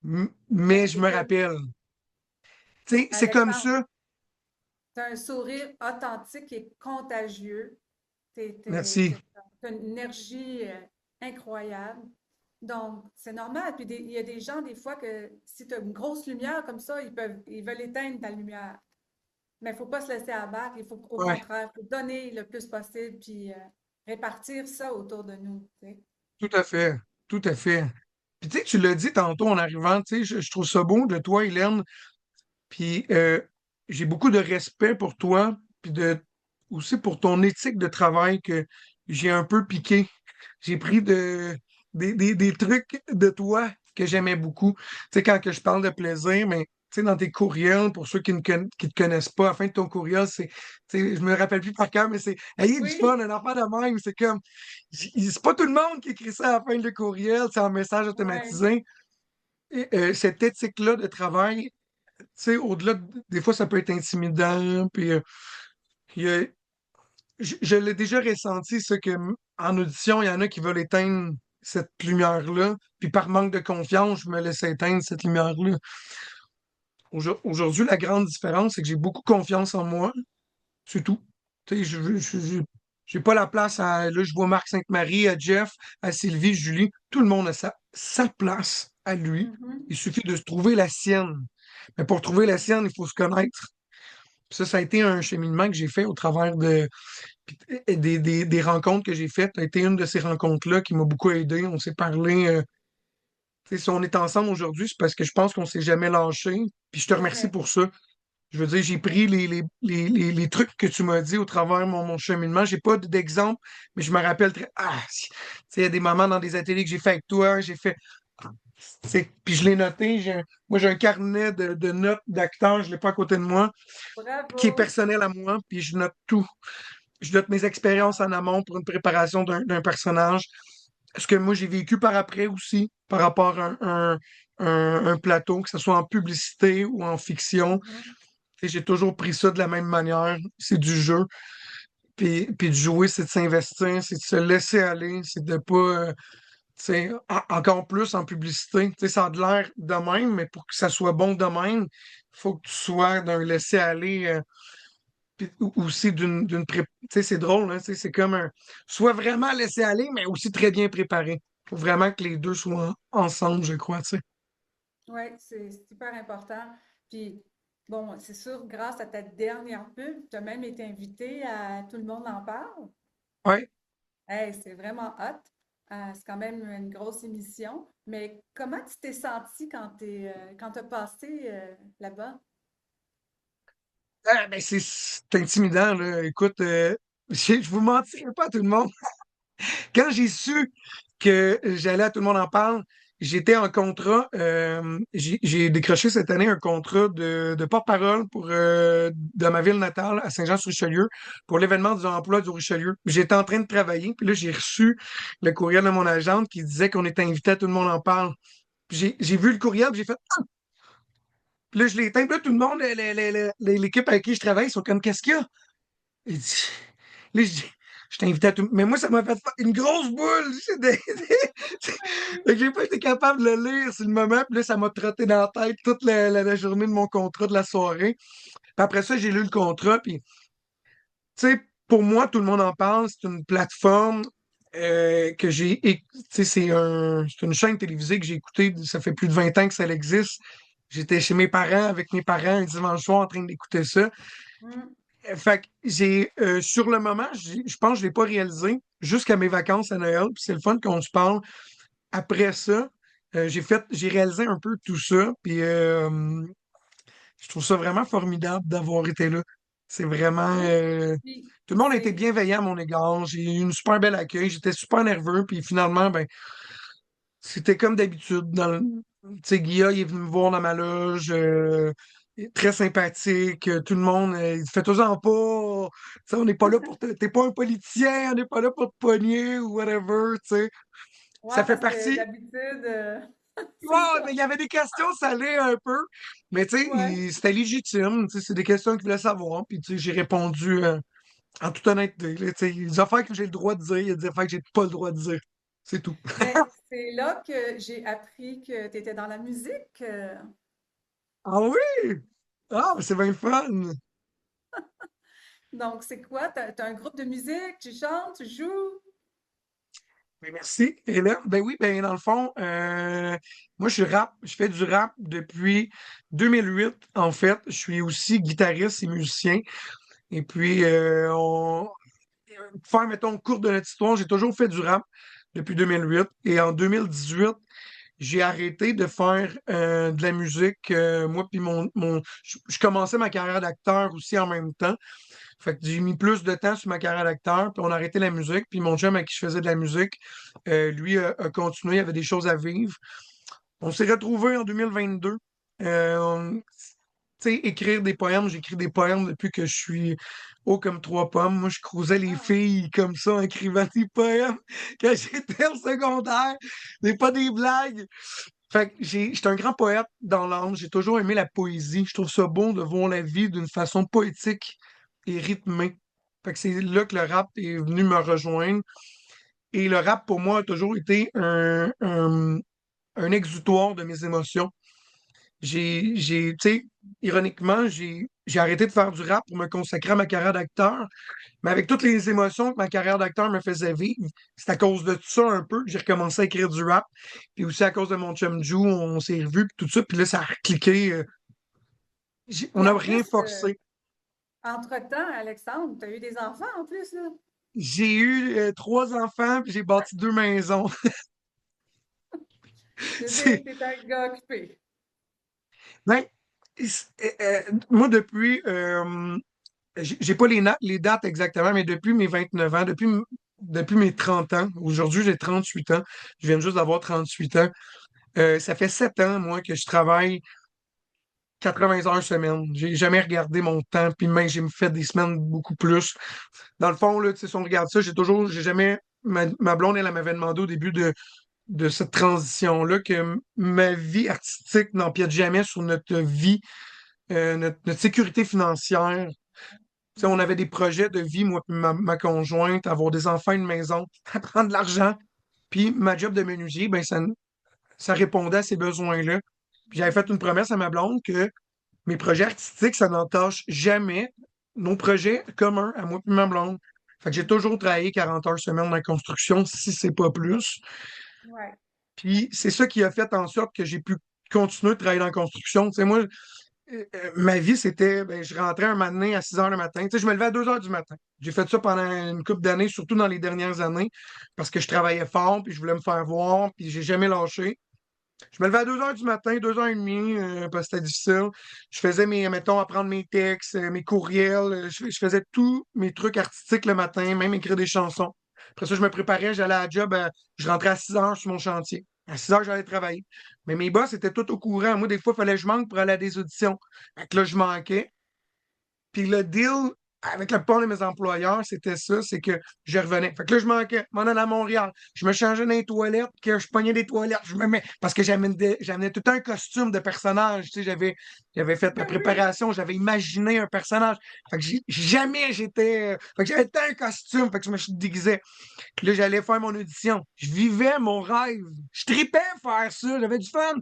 Mais Ben, je me écoute, rappelle. Tu sais, c'est comme Alexandre, ça. tu as un sourire authentique et contagieux. Merci. T'as une énergie incroyable. Donc, c'est normal. Puis il y a des gens, des fois, que si tu as une grosse lumière comme ça, ils veulent éteindre ta lumière. Mais il ne faut pas se laisser abattre. Il faut, au Ouais, contraire, faut donner le plus possible, puis répartir ça autour de nous. Tu sais. tout à fait. Tout à fait. Puis tu sais, tu l'as dit tantôt en arrivant, tu sais, je trouve ça beau de toi, Hélène. Puis j'ai beaucoup de respect pour toi, puis aussi pour ton éthique de travail que j'ai un peu piqué. J'ai pris des trucs de toi que j'aimais beaucoup. Tu sais, quand que je parle de plaisir, mais tu sais, dans tes courriels, pour ceux qui te connaissent pas, à la fin de ton courriel, tu sais, je me rappelle plus par cœur, mais c'est ayez du Oui, fun, un enfant de même. C'est comme, c'est pas tout le monde qui écrit ça à la fin de courriel, c'est un message ouais, automatisé. Et, cette éthique-là de travail, tu sais, au-delà, des fois, ça peut être intimidant. Puis, il y a- je l'ai déjà ressenti, ça, en audition, il y en a qui veulent éteindre cette lumière-là. Puis, par manque de confiance, je me laisse éteindre cette lumière-là. Aujourd'hui, la grande différence, c'est que j'ai beaucoup confiance en moi. C'est tout. Tu sais, j'ai pas la place à. Là, je vois Marc Sainte-Marie, à Jeff, à Sylvie, Julie. Tout le monde a sa place à lui. mhm, Il suffit de se trouver la sienne. Mais pour trouver la sienne, il faut se connaître. Ça a été un cheminement que j'ai fait au travers des rencontres que j'ai faites. Ça a été une de ces rencontres-là qui m'a beaucoup aidé. On s'est parlé. Tu sais, si on est ensemble aujourd'hui, c'est parce que je pense qu'on s'est jamais lâché. Puis je te c'est remercie vrai. pour ça. Je veux dire, j'ai Oui, pris les trucs que tu m'as dit au travers de mon cheminement. J'ai pas d'exemple, mais je me rappelle très. Ah, tu sais, il y a des moments dans des ateliers que j'ai fait avec toi, j'ai fait. Puis je l'ai noté. Moi, j'ai un carnet de notes d'acteurs, je l'ai pas à côté de moi, qui est bravo. personnel à moi, puis je note tout. Je note mes expériences en amont pour une préparation d'un personnage. Ce que moi j'ai vécu par après aussi, par rapport à un plateau, que ce soit en publicité ou en fiction. Mhm. Et j'ai toujours pris ça de la même manière. C'est du jeu. Puis de jouer, c'est de s'investir, c'est de se laisser aller, c'est de pas. sais, encore plus en publicité. Tu sais, ça a de l'air de même, mais pour que ça soit bon de même, il faut que tu sois d'un laisser-aller, puis aussi tu sais, c'est drôle, hein, tu sais, c'est comme un, soit vraiment laisser-aller, mais aussi très bien préparé. Faut vraiment que les deux soient ensemble, je crois, tu sais. Oui, c'est super important. Puis, bon, c'est sûr, grâce à ta dernière pub, tu as même été invité à Tout le monde en parle. Ouais. Hey, c'est vraiment hot. C'est quand même une grosse émission. Mais comment tu t'es senti quand tu as passé là-bas? Ah, ben c'est intimidant, là. Écoute, je vous mentirai pas à tout le monde. Quand j'ai su que j'allais à Tout le monde en parle, j'étais en contrat. J'ai décroché cette année un contrat de porte-parole de ma ville natale, à Saint-Jean-sur-Richelieu, pour l'événement du emploi du Richelieu. J'étais en train de travailler, puis là, j'ai reçu le courriel de mon agente qui disait qu'on était invité à Tout le monde en parle. Puis j'ai vu le courriel, puis j'ai fait Ah! Puis là, je l'ai éteint, puis là, tout le monde, l'équipe avec qui je travaille, ils sont comme Qu'est-ce qu'il y a? Il dit, là, je t'ai invité à tout. Mais moi, ça m'a fait une grosse boule. Fait que j'ai pas été capable de le lire sur le moment. Puis là, ça m'a trotté dans la tête toute la journée de mon contrat de la soirée. Puis après ça, j'ai lu le contrat. Puis, tu sais, pour moi, tout le monde en parle. C'est une plateforme que tu sais, c'est une chaîne télévisée que j'ai écoutée. Ça fait plus de 20 ans que ça existe. J'étais chez mes parents, avec mes parents, un dimanche soir, en train d'écouter ça. Hmm. Fait que sur le moment, je pense que je l'ai pas réalisé jusqu'à mes vacances à Noël. Puis c'est le fun qu'on se parle. Après ça, j'ai réalisé un peu tout ça. Puis je trouve ça vraiment formidable d'avoir été là. C'est vraiment, Oui. Puis, tout le monde a été c'est. bienveillant à mon égard. J'ai eu une super belle accueil. J'étais super nerveux. Puis finalement, ben, c'était comme d'habitude. Tu sais, Guilla, il est venu me voir dans ma loge. Il est très sympathique. Tout le monde, il fait en pas. Tu sais, on n'est pas là pour t'es pas un politicien, on n'est pas là pour te pogner ou whatever, tu sais. Ouais, Ça fait parce que partie. d'habitude, c'est Ouais, mais ça. il y avait des questions salées un peu. Mais tu sais, Ouais. c'était légitime. Tu sais, c'est des questions qu'il voulait savoir. Puis tu sais, j'ai répondu en toute honnêteté. Là, tu sais, il y a des affaires que j'ai le droit de dire, il y a des affaires que j'ai pas le droit de dire. C'est tout. Ben, c'est là que j'ai appris que tu étais dans la musique. Ah oui! Ah, mais c'est bien le fun! Donc, c'est quoi? T'as un groupe de musique, tu chantes, tu joues? Ben, merci, Hélène. Ben oui, ben dans le fond, moi je fais du rap depuis 2008. En fait, je suis aussi guitariste et musicien. Et puis, pour faire, mettons, cours de notre histoire, j'ai toujours fait du rap depuis 2008. Et en 2018, j'ai arrêté de faire de la musique. Moi, puis je commençais ma carrière d'acteur aussi en même temps. Fait que j'ai mis plus de temps sur ma carrière d'acteur, puis on a arrêté la musique. Puis mon chum à qui je faisais de la musique, lui a continué, il avait des choses à vivre. On s'est retrouvés en 2022. Tu sais, écrire des poèmes, j'écris des poèmes depuis que je suis haut comme trois pommes. Moi, je croisais les Ah, filles comme ça en écrivant des poèmes quand j'étais au secondaire. C'est pas des blagues. Fait que j'étais un grand poète dans l'âme. J'ai toujours aimé la poésie. Je trouve ça bon de voir la vie d'une façon poétique et rythmée. Fait que c'est là que le rap est venu me rejoindre. Et le rap, pour moi, a toujours été un exutoire de mes émotions. Tu sais, ironiquement, j'ai arrêté de faire du rap pour me consacrer à ma carrière d'acteur. Mais avec toutes les émotions que ma carrière d'acteur me faisait vivre, c'est à cause de ça un peu que j'ai recommencé à écrire du rap. Puis aussi à cause de mon chum Ju, on s'est revus, puis tout ça. Puis là, ça a recliqué. On puis n'a en rien plus, forcé. entre-temps, Alexandre, tu as eu des enfants en plus, là. J'ai eu trois enfants, puis j'ai bâti deux maisons. C'est, T'es un gars occupé. ben, moi, depuis, j'ai pas les dates exactement, mais depuis mes 29 ans, depuis mes 30 ans, aujourd'hui j'ai 38 ans, je viens juste d'avoir 38 ans, ça fait 7 ans, moi, que je travaille 80 heures semaine. J'ai jamais regardé mon temps, puis même j'ai fait des semaines beaucoup plus. Dans le fond, là, tu sais, si on regarde ça, j'ai jamais, ma blonde, elle m'avait demandé au début de cette transition-là que ma vie artistique n'empiète jamais sur notre vie, notre sécurité financière. Tu sais, on avait des projets de vie, moi et ma conjointe, avoir des enfants, une maison, ça prend de l'argent. Puis ma job de menuisier, ben ça répondait à ces besoins-là. Puis j'avais fait une promesse à ma blonde que mes projets artistiques, ça n'entache jamais nos projets communs à moi et ma blonde. Fait que j'ai toujours travaillé 40 heures semaine dans la construction, si c'est pas plus. Ouais. Puis c'est ça qui a fait en sorte que j'ai pu continuer de travailler dans la construction. Tu sais, moi, ma vie, c'était, ben, je rentrais un matin à 6 heures le matin. Tu sais, je me levais à 2 heures du matin. J'ai fait ça pendant une couple d'années, surtout dans les dernières années, parce que je travaillais fort, puis je voulais me faire voir, puis j'ai jamais lâché. Je me levais à 2 heures du matin, 2 heures et demie, parce que c'était difficile. Je faisais mettons, apprendre mes textes, mes courriels. Je faisais tous mes trucs artistiques le matin, même écrire des chansons. Après ça, je me préparais, j'allais à la job, je rentrais à 6 heures sur mon chantier. À 6 heures, j'allais travailler. Mais mes boss étaient tout au courant. Moi, des fois, il fallait que je manque pour aller à des auditions. Fait que là, je manquais. Puis le deal avec la plupart de mes employeurs, c'était ça, c'est que je revenais. Fait que là, je manquais, m'en allais à Montréal. Je me changeais dans les toilettes, que je pognais des toilettes, je me mets. Parce que j'amenais tout un costume de personnage. Tu sais, j'avais fait ma Ben oui. préparation, j'avais imaginé un personnage. Fait que jamais j'étais. Fait que j'avais tout un costume, fait que je me suis déguisé. Puis là, j'allais faire mon audition. Je vivais mon rêve. Je tripais faire ça, j'avais du fun.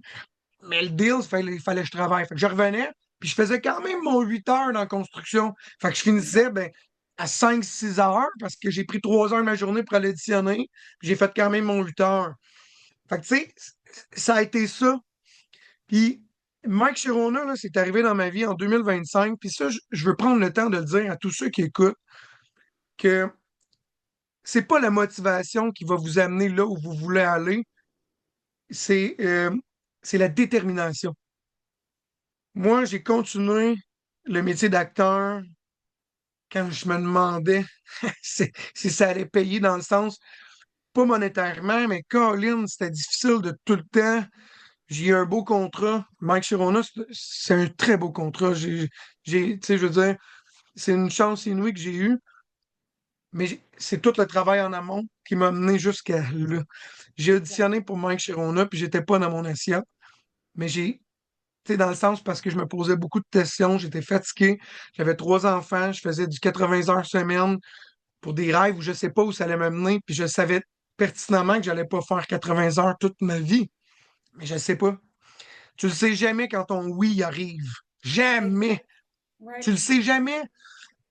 Mais le deal, il fallait que je travaille. Fait que je revenais, puis je faisais quand même mon 8 heures dans la construction. Fait que je finissais ben, à 5-6 heures parce que j'ai pris 3 heures de ma journée pour aller auditionner. Puis j'ai fait quand même mon 8 heures. Fait que tu sais, ça a été ça. Puis Mike Chirona, là, c'est arrivé dans ma vie en 2025. Puis ça, je veux prendre le temps de le dire à tous ceux qui écoutent que c'est pas la motivation qui va vous amener là où vous voulez aller, c'est c'est la détermination. Moi, j'ai continué le métier d'acteur quand je me demandais si ça allait payer dans le sens, pas monétairement, mais Colin, c'était difficile de tout le temps. J'ai eu un beau contrat. Mike Chirona, c'est un très beau contrat. Tu sais, je veux dire, c'est une chance inouïe que j'ai eue, mais c'est tout le travail en amont qui m'a mené jusqu'à là. J'ai auditionné pour Mike Chirona, puis j'étais pas dans mon assiette, mais tu sais, dans le sens parce que je me posais beaucoup de questions, j'étais fatigué, j'avais 3 enfants, je faisais du 80 heures semaine pour des rêves où je sais pas où ça allait me mener, puis je savais pertinemment que j'allais pas faire 80 heures toute ma vie, mais je sais pas. Tu le sais jamais quand ton oui arrive. Jamais. Exact. Ouais. Tu le sais jamais.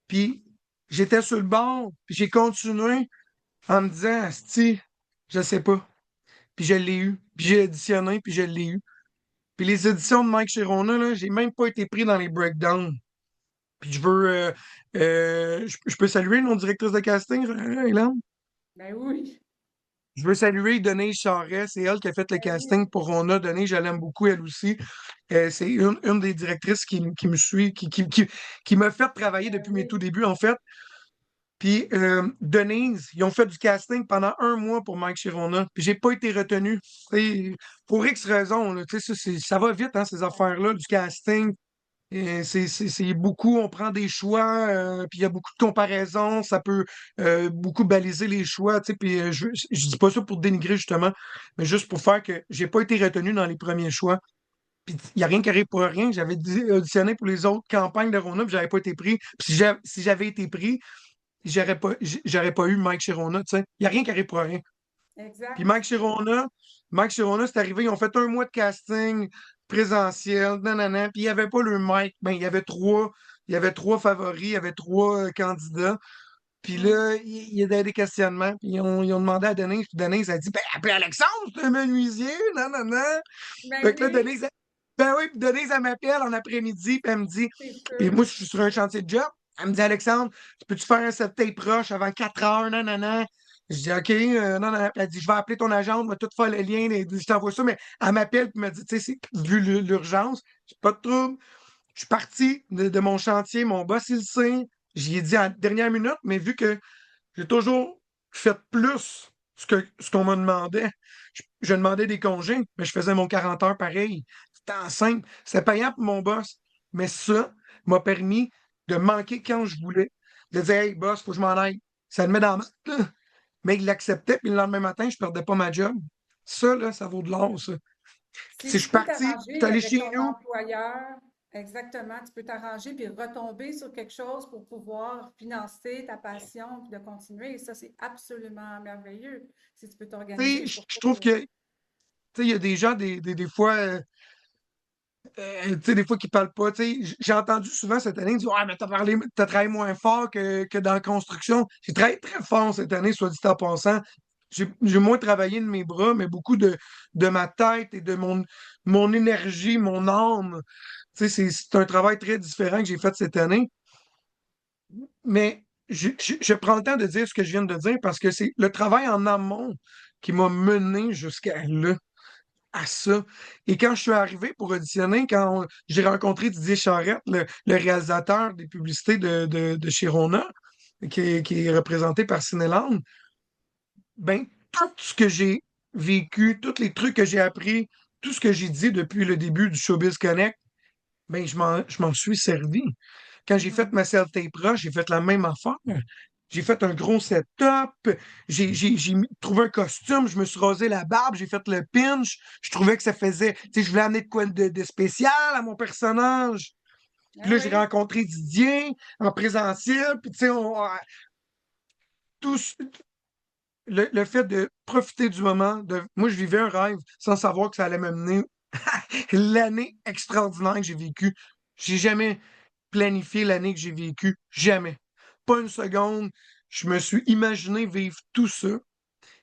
Puis j'étais sur le bord, puis j'ai continué en me disant, Asti, je sais pas. Puis je l'ai eu. Puis j'ai auditionné, puis je l'ai eu. Puis les éditions de Mike Chirona, là, j'ai même pas été pris dans les breakdowns. Puis je veux. Je peux saluer nos directrices de casting, Hélène? Ben oui. Je veux saluer Denise Charest, c'est elle qui a fait le Ben oui. casting pour Rona. Denise, je l'aime beaucoup, elle aussi. C'est une des directrices qui me suit, qui m'a fait travailler Ben depuis mes tout oui. débuts, en fait. Puis Denise, ils ont fait du casting pendant 1 mois pour Mike Chirona. Puis j'ai pas été retenu. Tu sais, pour X raisons, là, tu sais, ça va vite, hein, ces affaires-là, du casting. Et c'est beaucoup, on prend des choix, puis il y a beaucoup de comparaisons, ça peut beaucoup baliser les choix, tu sais, puis je dis pas ça pour dénigrer justement, mais juste pour faire que j'ai pas été retenu dans les premiers choix. Puis il n'y a rien qui arrive pour rien. J'avais auditionné pour les autres campagnes de Rona, puis j'avais pas été pris. Puis si j'avais été pris, j'aurais pas eu Mike Chirona, tu sais. Il n'y a rien qui arrive pour rien. Puis Exact. Mike Chirona, c'est arrivé, ils ont fait 1 mois de casting présentiel, nanana, puis il n'y avait pas le Mike. Ben, il y avait trois favoris, il y avait trois candidats. Puis Mm. là, il y a des questionnements. Puis ils ont demandé à Denise, puis Denise a dit, ben, appelez Alexandre, c'est un menuisier, nanana. Ben Fait que là, oui, ben oui, puis Denise, elle m'appelle en après-midi, puis elle me dit, c'est puis sûr. moi, je suis sur un chantier de job. Elle me dit, Alexandre, peux-tu faire un set tape rush avant 4 heures, nanana? Je dis, OK, non, non. Elle dit, je vais appeler ton agent, on va tout faire le lien, je t'envoie ça, mais elle m'appelle, puis elle me dit, tu sais, vu l'urgence, j'ai pas de trouble. Je suis parti de mon chantier, mon boss, il le sait. J'y ai dit à la dernière minute, mais vu que j'ai toujours fait plus ce qu'on me demandait, je demandais des congés, mais je faisais mon 40 heures pareil. C'était simple. C'était payant pour mon boss. Mais ça m'a permis de manquer quand je voulais, de dire, hey, boss, faut que je m'en aille. Ça le met dans la main, là. Mais il l'acceptait, puis le lendemain matin, je perdais pas ma job. Ça, là, ça vaut de l'or, ça. Si Si je tu suis peux parti, je suis t'arranger allé avec chez ton nous. employeur, Exactement, tu peux t'arranger puis retomber sur quelque chose pour pouvoir financer ta passion puis de continuer. Et ça, c'est absolument merveilleux si tu peux Tu sais, t'organiser pour je ça. trouve que, tu sais, il y a des gens, des fois, tu sais, des fois qui parlent pas. Tu sais, j'ai entendu souvent cette année dire, ouais, mais t'as travaillé moins fort que dans la construction. J'ai travaillé très fort cette année, soit dit en passant. J'ai moins travaillé de mes bras, mais beaucoup de ma tête et de mon énergie, mon âme. Tu sais, c'est un travail très différent que j'ai fait cette année. Mais je prends le temps de dire ce que je viens de dire parce que c'est le travail en amont qui m'a mené jusqu'à là, à ça. Et quand je suis arrivé pour auditionner, j'ai rencontré Didier Charette, le réalisateur des publicités de chez Rona, qui est représenté par Cinéland, ben, tout ce que j'ai vécu, tous les trucs que j'ai appris, tout ce que j'ai dit depuis le début du Showbiz Connect, ben, je m'en suis servi. Quand j'ai fait Mhm. ma self-tape rush, j'ai fait la même affaire. J'ai fait un gros setup, trouvé un costume, je me suis rasé la barbe, j'ai fait le pinch. Je trouvais que ça faisait. Tu sais, je voulais amener de quoi de spécial à mon personnage. Puis Ah là, j'ai oui. rencontré Didier en présentiel. Puis, tu sais, tous, le fait de profiter du moment, moi, je vivais un rêve sans savoir que ça allait m'amener l'année extraordinaire que j'ai vécue. J'ai jamais planifié l'année que j'ai vécue. Jamais. Pas une seconde. Je me suis imaginé vivre tout ça,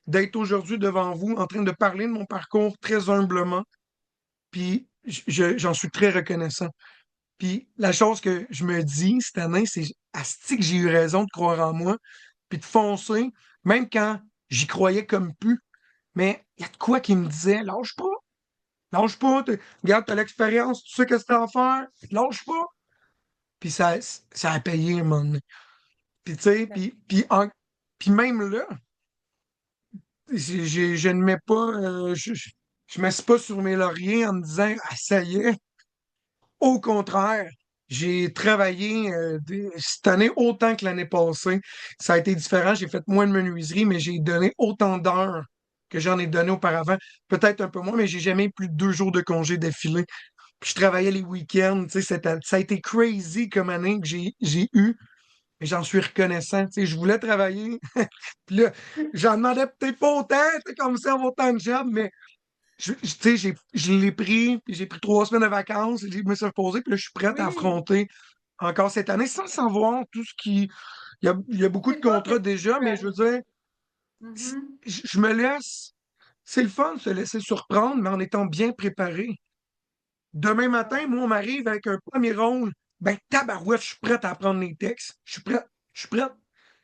d'être aujourd'hui devant vous en train de parler de mon parcours très humblement. Puis j'en suis très reconnaissant. Puis la chose que je me dis cette année, c'est asti que j'ai eu raison de croire en moi, puis de foncer, même quand j'y croyais comme plus. Mais il y a de quoi qui me disait, lâche pas. Lâche pas, regarde, t'as l'expérience, tu sais qu'est-ce que t'as à faire, lâche pas. Puis ça a payé un moment donné. Puis tu sais, Ben, puis même là, je ne mets pas, je m'assieds pas sur mes lauriers en me disant, ah, ça y est. Au contraire, j'ai travaillé cette année autant que l'année passée. Ça a été différent, j'ai fait moins de menuiserie, mais j'ai donné autant d'heures que j'en ai donné auparavant. Peut-être un peu moins, mais j'ai jamais eu plus de 2 jours de congé d'affilée. Puis je travaillais les week-ends, tu sais, ça a été crazy comme année que j'ai eu, mais j'en suis reconnaissant. Tu sais, je voulais travailler, puis là, j'en demandais peut-être pas autant, tu sais, comme ça, autant de job, mais tu sais, je l'ai pris, puis j'ai pris 3 semaines de vacances, je me suis reposé, puis là, je suis prêt à oui, affronter encore cette année sans savoir tout ce qui. Il y a beaucoup de c'est pas contrats qu'est-ce que tu déjà, peux mais je veux arriver. dire, Mhm. je me laisse. C'est le fun de se laisser surprendre, mais en étant bien préparé. Demain matin, moi, on m'arrive avec un premier rôle. Ben, tabarouette, je suis prête à apprendre les textes. Je suis prête. Je suis prête.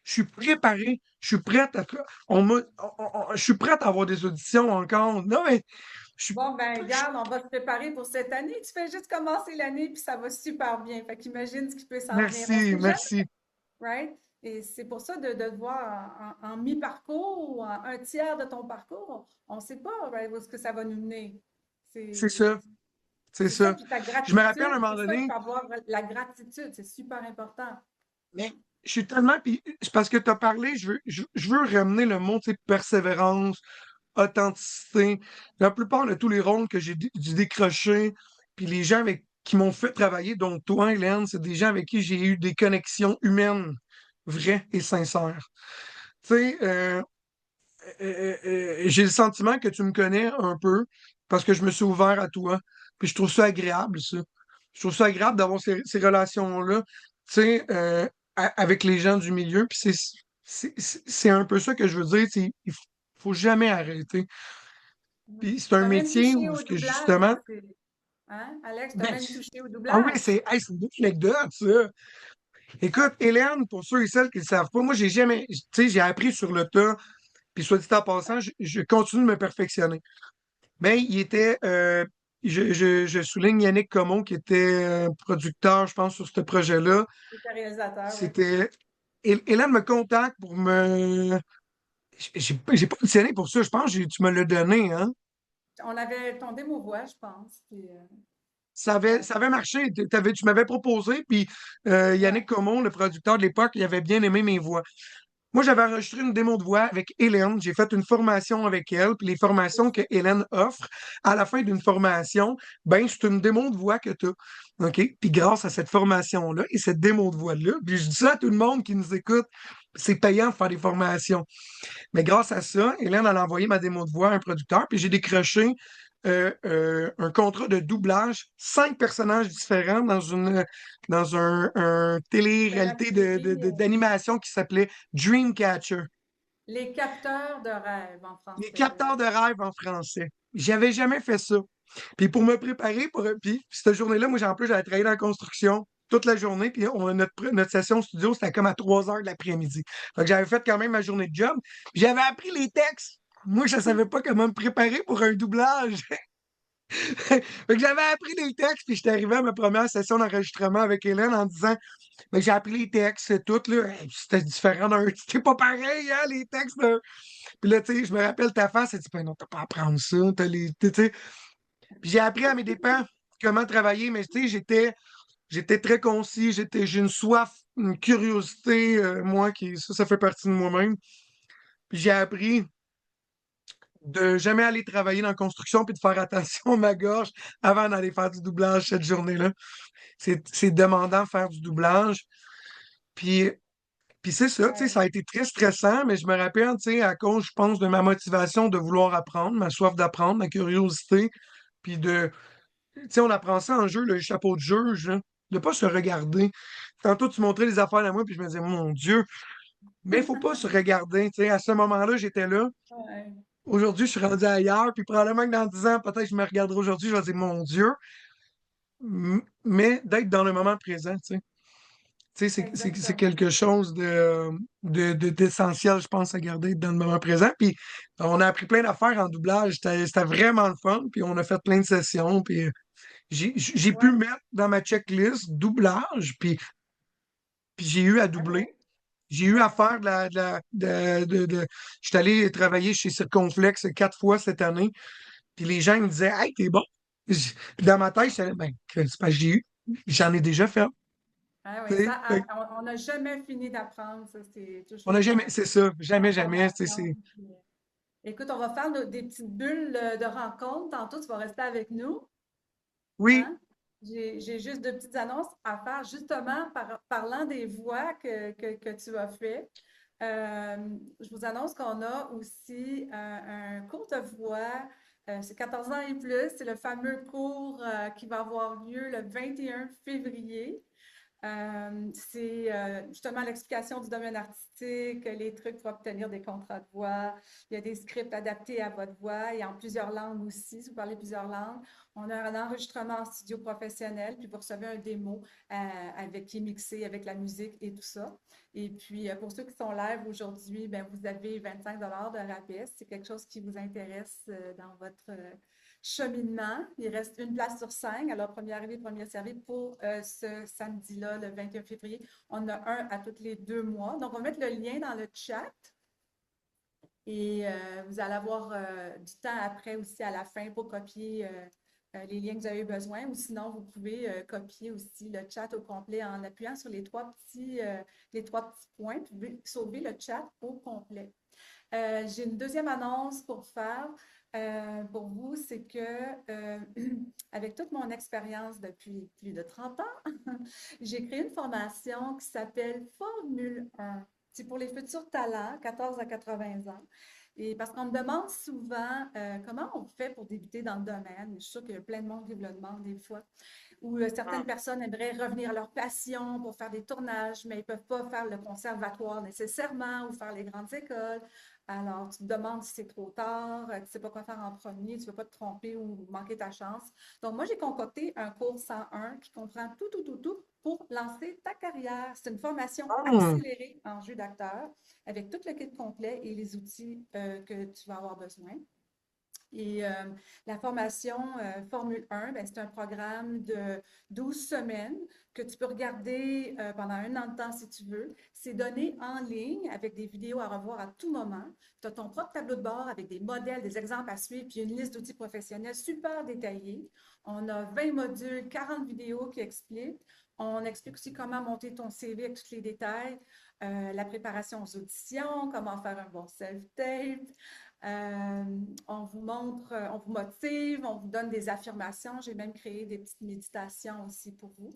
Je suis préparé. Je suis prête à. Je suis prête à avoir des auditions encore. Non, mais je suis. Bon, ben, regarde, on va se préparer pour cette année. Tu fais juste commencer l'année, puis ça va super bien. Fait qu'imagine ce qui peut s'en venir. On Merci, sait jamais, merci. right? Et c'est pour ça de te voir en mi-parcours ou en un tiers de ton parcours, on ne sait pas, right, où est-ce que ça va nous mener. C'est C'est ça. C'est c'est ça, ça. puis ta Je me rappelle à un gratitude, moment c'est ça, il donné, faut avoir la gratitude, c'est super important. mais je suis tellement. Puis c'est parce que tu as parlé, je veux ramener le mot, tu sais, persévérance, authenticité. La plupart de tous les rôles que j'ai dû décrocher, puis les gens qui m'ont fait travailler, dont toi, Hélène, c'est des gens avec qui j'ai eu des connexions humaines vraies et sincères. Tu sais, j'ai le sentiment que tu me connais un peu parce que je me suis ouvert à toi. Puis je trouve ça agréable, ça. Je trouve ça agréable d'avoir ces relations-là, tu sais, avec les gens du milieu. Puis c'est un peu ça que je veux dire. Il faut jamais arrêter. Mhm. Puis c'est un Tu as même métier touché où, au ce que doublage justement, aussi. Hein, Alex, tu as ben, même touché au ah oui, doublage. c'est une anecdote, ça. Écoute, Hélène, pour ceux et celles qui ne le savent pas, moi, j'ai jamais, tu sais, j'ai appris sur le tas. Puis soit dit en passant, je continue de me perfectionner. Mais il était, je souligne Yannick Comon, qui était producteur, je pense, sur ce projet-là. C'est un réalisateur, oui. C'était. Hélène me contacte pour me. J'ai pas auditionné pour ça, je pense, tu me l'as donné, hein? On avait ton démo voix, je pense. Puis, Ça avait, ouais, ça avait marché. Tu m'avais proposé, puis Yannick ouais. Comon, le producteur de l'époque, il avait bien aimé mes voix. Moi, j'avais enregistré une démo de voix avec Hélène. J'ai fait une formation avec elle. Puis les formations que Hélène offre, à la fin d'une formation, ben, c'est une démo de voix que tu as. OK? Puis grâce à cette formation-là et cette démo de voix-là, puis je dis ça à tout le monde qui nous écoute, c'est payant de faire des formations. Mais grâce à ça, Hélène, elle a envoyé ma démo de voix à un producteur, puis j'ai décroché un contrat de doublage, 5 personnages différents dans un C'est la télé-réalité série d'animation qui s'appelait Dreamcatcher. Les capteurs de rêve en Les français. capteurs de rêve en français. J'avais jamais fait ça. Puis pour me préparer, puis cette journée-là, moi, en plus, j'avais travaillé dans la construction toute la journée, puis notre session studio, c'était comme à 3 heures de l'après-midi. Fait que j'avais fait quand même ma journée de job. Puis j'avais appris les textes. Moi, je ne savais pas comment me préparer pour un doublage. Fait que j'avais appris les textes, puis j'étais arrivé à ma première session d'enregistrement avec Hélène en disant ben, j'ai appris les textes, c'est tout, là. Hey, c'était différent d'un. C'était pas pareil, hein, les textes d'un. Puis là, tu sais, je me rappelle ta face, elle dit ben non, t'as pas à apprendre ça. Tu sais. Puis j'ai appris à mes dépens comment travailler, mais tu sais, j'étais très concis, j'ai une soif, une curiosité, moi, ça fait partie de moi-même. Puis j'ai appris de jamais aller travailler dans la construction puis de faire attention à ma gorge avant d'aller faire du doublage cette journée-là. C'est demandant de faire du doublage. Puis, puis c'est ça, tu sais, ça a été très stressant, mais je me rappelle, tu sais, à cause, je pense, de ma motivation de vouloir apprendre, ma soif d'apprendre, ma curiosité, puis tu sais, on apprend ça en jeu, le chapeau de juge, hein, de pas se regarder. Tantôt, tu montrais les affaires à moi, puis je me disais, mon Dieu, mais il faut pas se regarder, tu sais, à ce moment-là, j'étais là. Ouais. Aujourd'hui, je suis rendu ailleurs, puis probablement que dans 10 ans, peut-être je me regarderai aujourd'hui, je vais dire, mon Dieu, mais d'être dans le moment présent, tu sais. Tu sais, c'est Exactement. quelque chose d'essentiel, je pense, à garder dans le moment présent. Puis on a appris plein d'affaires en doublage. C'était vraiment le fun. Puis on a fait plein de sessions. Puis j'ai pu Ouais. mettre dans ma checklist doublage. Puis j'ai eu à Ah oui. doubler. J'ai eu à faire je suis allé travailler chez Circonflex 4 fois cette année. Puis les gens me disaient hey, t'es bon. Puis dans ma tête, j'étais ben, c'est parce que j'en ai déjà fait. Ah Tu oui, sais. on n'a jamais fini d'apprendre, ça, c'est On n'a toujours jamais, c'est ça, jamais, en jamais. Tu sais, formation. Écoute, on va faire des petites bulles de rencontre. Tantôt, tu vas rester avec nous. oui, Hein? J'ai juste deux petites annonces à faire, justement, parlant des voix que tu as fait. Je vous annonce qu'on a aussi un cours de voix, c'est 14 ans et plus. C'est le fameux cours qui va avoir lieu le 21 février. C'est justement l'explication du domaine artistique, les trucs pour obtenir des contrats de voix. Il y a des scripts adaptés à votre voix et en plusieurs langues aussi, si vous parlez plusieurs langues. On a un enregistrement en studio professionnel, puis vous recevez un démo qui est mixé avec la musique et tout ça. Et puis, pour ceux qui sont live aujourd'hui, ben, vous avez 25 de rabais. C'est quelque chose qui vous intéresse dans votre cheminement. Il reste une place sur 5. Alors, premier arrivé, premier servi pour ce samedi-là, le 21 février. On a un à tous les 2 mois. Donc, on va mettre le lien dans le chat. Et vous allez avoir du temps après aussi à la fin pour copier les liens que vous avez besoin. Ou sinon, vous pouvez copier aussi le chat au complet en appuyant sur les trois petits points, puis sauver le chat au complet. J'ai une deuxième annonce pour faire pour vous, c'est que avec toute mon expérience depuis plus de 30 ans, j'ai créé une formation qui s'appelle Formule 1. C'est pour les futurs talents, 14 à 80 ans. Et parce qu'on me demande souvent comment on fait pour débuter dans le domaine. Je suis sûre qu'il y a plein de monde qui me le demande des fois. Ou certaines personnes aimeraient revenir à leur passion pour faire des tournages, mais ils ne peuvent pas faire le conservatoire nécessairement ou faire les grandes écoles. Alors, tu te demandes si c'est trop tard, tu ne sais pas quoi faire en premier, tu ne veux pas te tromper ou manquer ta chance. Donc, moi, j'ai concocté un cours 101 qui comprend tout pour lancer ta carrière. C'est une formation ah, accélérée en jeu d'acteur avec tout le kit complet et les outils que tu vas avoir besoin. Et la formation Formule 1, ben, c'est un programme de 12 semaines que tu peux regarder pendant un an de temps si tu veux. C'est donné en ligne avec des vidéos à revoir à tout moment. Tu as ton propre tableau de bord avec des modèles, des exemples à suivre, puis une liste d'outils professionnels super détaillée. On a 20 modules, 40 vidéos qui expliquent. On explique aussi comment monter ton CV avec tous les détails, la préparation aux auditions, comment faire un bon self-tape. Euh, on vous montre, on vous motive, on vous donne des affirmations. J'ai même créé des petites méditations aussi pour vous.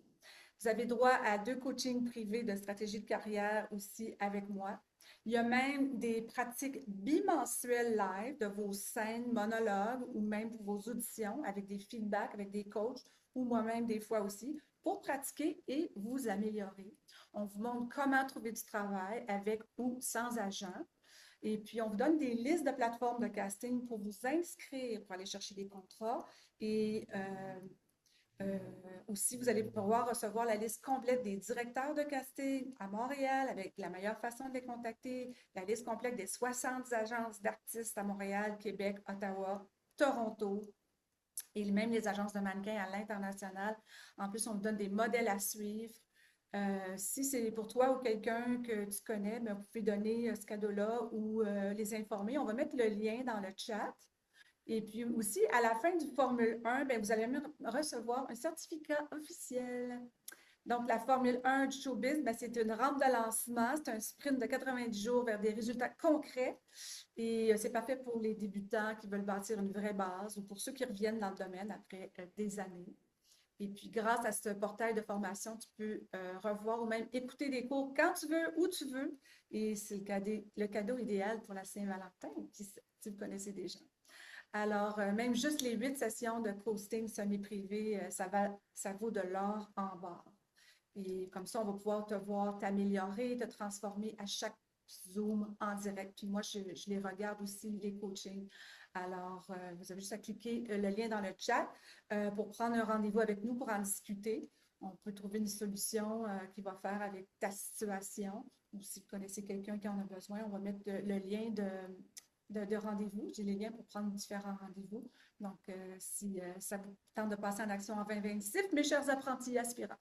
Vous avez droit à 2 coachings privés de stratégie de carrière aussi avec moi. Il y a même des pratiques bimensuelles live de vos scènes, monologues ou même pour vos auditions avec des feedbacks, avec des coachs ou moi-même des fois aussi pour pratiquer et vous améliorer. On vous montre comment trouver du travail avec ou sans agent. Et puis, on vous donne des listes de plateformes de casting pour vous inscrire, pour aller chercher des contrats. Et aussi, vous allez pouvoir recevoir la liste complète des directeurs de casting à Montréal avec la meilleure façon de les contacter, la liste complète des 60 agences d'artistes à Montréal, Québec, Ottawa, Toronto et même les agences de mannequins à l'international. En plus, on vous donne des modèles à suivre. Si c'est pour toi ou quelqu'un que tu connais, bien, vous pouvez donner ce cadeau-là ou les informer. On va mettre le lien dans le chat. Et puis aussi, à la fin du Formule 1, bien, vous allez recevoir un certificat officiel. Donc, la Formule 1 du showbiz, bien, c'est une rampe de lancement, c'est un sprint de 90 jours vers des résultats concrets. Et c'est parfait pour les débutants qui veulent bâtir une vraie base ou pour ceux qui reviennent dans le domaine après des années. Et puis, grâce à ce portail de formation, tu peux revoir ou même écouter des cours quand tu veux, où tu veux. Et c'est le cadeau idéal pour la Saint-Valentin, si vous connaissez déjà. Alors, même juste les 8 sessions de coaching semi-privé, ça vaut de l'or en barre. Et comme ça, on va pouvoir te voir t'améliorer, te transformer à chaque Zoom en direct. Puis moi, je les regarde aussi, les coachings. Alors, vous avez juste à cliquer le lien dans le chat pour prendre un rendez-vous avec nous pour en discuter. On peut trouver une solution qui va faire avec ta situation. Ou si vous connaissez quelqu'un qui en a besoin, on va mettre le lien de rendez-vous. J'ai les liens pour prendre différents rendez-vous. Donc, si ça vous tente de passer en action en 2026, mes chers apprentis aspirants.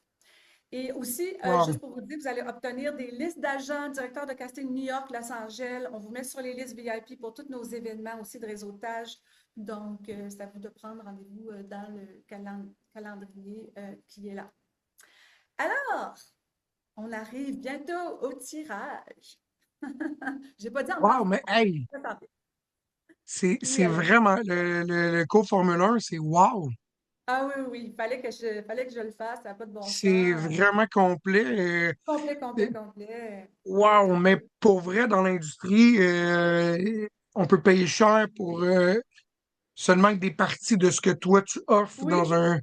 Et aussi, Wow. juste pour vous dire, vous allez obtenir des listes d'agents, directeurs de casting New York, Los Angeles. On vous met sur les listes VIP pour tous nos événements aussi de réseautage. Donc, c'est à vous de prendre rendez-vous dans le calendrier qui est là. Alors, on arrive bientôt au tirage. Je n'ai pas dit encore. Wow, mais hey, c'est Oui, allez. vraiment le cours Formule 1, c'est wow. Ah oui, oui, il fallait que je le fasse, ça n'a pas de bon C'est sens. vraiment complet. Complet, Euh, complet, complet. wow, mais pour vrai, dans l'industrie, on peut payer cher pour seulement que des parties de ce que toi tu offres dans Oui, un.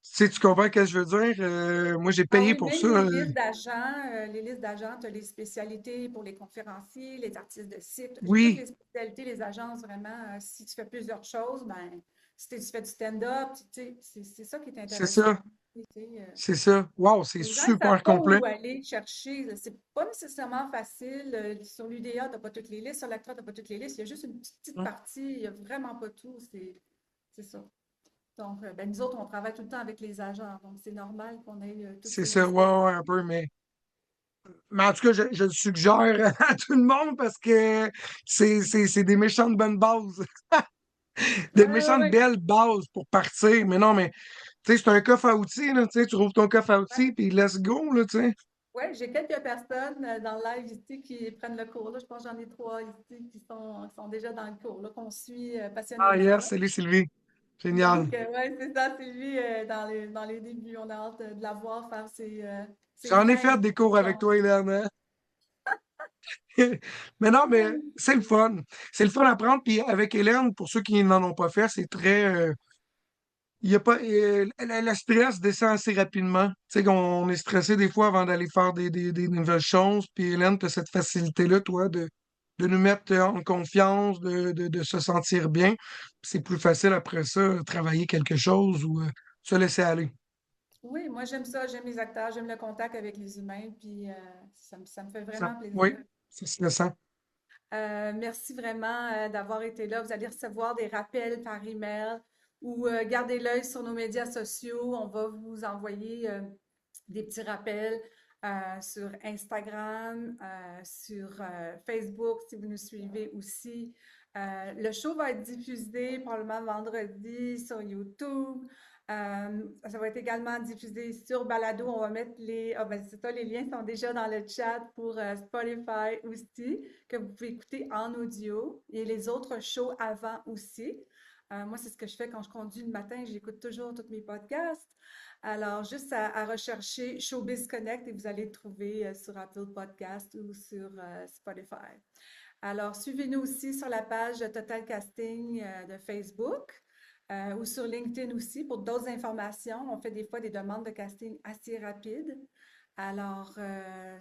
Tu sais, tu comprends ce que je veux dire? Moi, j'ai ah payé oui, pour même ça. les listes d'agents, tu as les spécialités pour les conférenciers, les artistes de site, toutes Oui, les spécialités, les agences, vraiment, si tu fais plusieurs choses, ben, si tu fais du stand-up, tu sais, c'est ça qui est c'est intéressant. ça. Tu sais, C'est ça. Wow, c'est les gens ne super savent pas complet. où aller chercher. C'est pas nécessairement facile. Sur l'UDA, tu n'as pas toutes les listes. Sur l'ACTRA, tu n'as pas toutes les listes. Il y a juste une petite Mm. partie. Il n'y a vraiment pas tout. C'est ça. Donc, ben, nous autres, on travaille tout le temps avec les agents. Donc, c'est normal qu'on ait tous C'est ces ça, ouais, aspects-là. ouais, un peu, mais en tout cas, je le suggère à tout le monde parce que c'est des méchantes bonnes bases. Des Ouais, ouais, méchantes ouais. belles bases pour partir. Mais non, mais tu sais, c'est un coffre à outils, là, tu sais, tu rouvres ton coffre à Ouais, outils, puis let's go, là, tu sais. ouais, j'ai quelques personnes dans le live ici qui prennent le cours. Là. Je pense que j'en ai 3 ici qui sont déjà dans le cours, là, qu'on suit Ah, passionnément. yes, Là. salut Sylvie. Génial. Donc, ouais, c'est ça, Sylvie, dans les débuts. On a hâte de la voir faire ses J'en ai lives. fait des cours avec toi, Hélène, hein. Mais non, mais c'est le fun. C'est le fun à prendre. Puis avec Hélène, pour ceux qui n'en ont pas fait, c'est très. Il y a pas, le stress descend assez rapidement. Tu sais, qu'on est stressé des fois avant d'aller faire des nouvelles choses. Puis Hélène, tu as cette facilité-là, toi, de nous mettre en confiance, de se sentir bien. C'est plus facile après ça, travailler quelque chose ou se laisser aller. Oui, moi j'aime ça, j'aime les acteurs, j'aime le contact avec les humains, puis ça me fait Ça, vraiment oui, plaisir. ça se sent. Merci vraiment d'avoir été là. Vous allez recevoir des rappels par email ou gardez l'œil sur nos médias sociaux. On va vous envoyer des petits rappels sur Instagram, sur Facebook si vous nous suivez aussi. Le show va être diffusé probablement vendredi sur YouTube. Ça va être également diffusé sur Balado. On va mettre les... Ah ben c'est ça, les liens sont déjà dans le chat pour Spotify aussi, que vous pouvez écouter en audio et les autres shows avant aussi. Moi, c'est ce que je fais quand je conduis le matin. J'écoute toujours tous mes podcasts. Alors, juste à rechercher Showbiz Connect et vous allez le trouver sur Apple Podcast ou sur Spotify. Alors, suivez-nous aussi sur la page Total Casting de Facebook ou sur LinkedIn aussi pour d'autres informations. On fait des fois des demandes de casting assez rapides. Alors,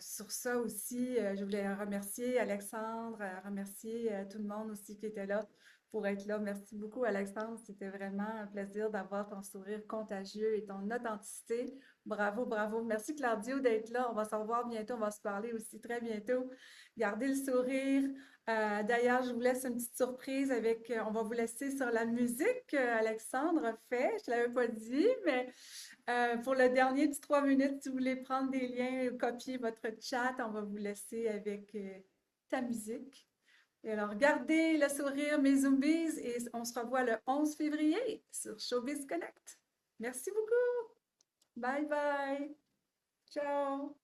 sur ça aussi, je voulais remercier Alexandre, remercier tout le monde aussi qui était là pour être là. Merci beaucoup, Alexandre. C'était vraiment un plaisir d'avoir ton sourire contagieux et ton authenticité. Bravo, bravo. Merci, Claudio, d'être là. On va se revoir bientôt. On va se parler aussi très bientôt. Gardez le sourire. D'ailleurs, je vous laisse une petite surprise avec, on va vous laisser sur la musique qu'Alexandre a fait. Je ne l'avais pas dit, mais pour le dernier petit 3 minutes, si vous voulez prendre des liens ou copier votre chat, on va vous laisser avec ta musique. Et alors, gardez le sourire, mes zombies, et on se revoit le 11 février sur Showbiz Connect. Merci beaucoup. Bye bye. Ciao.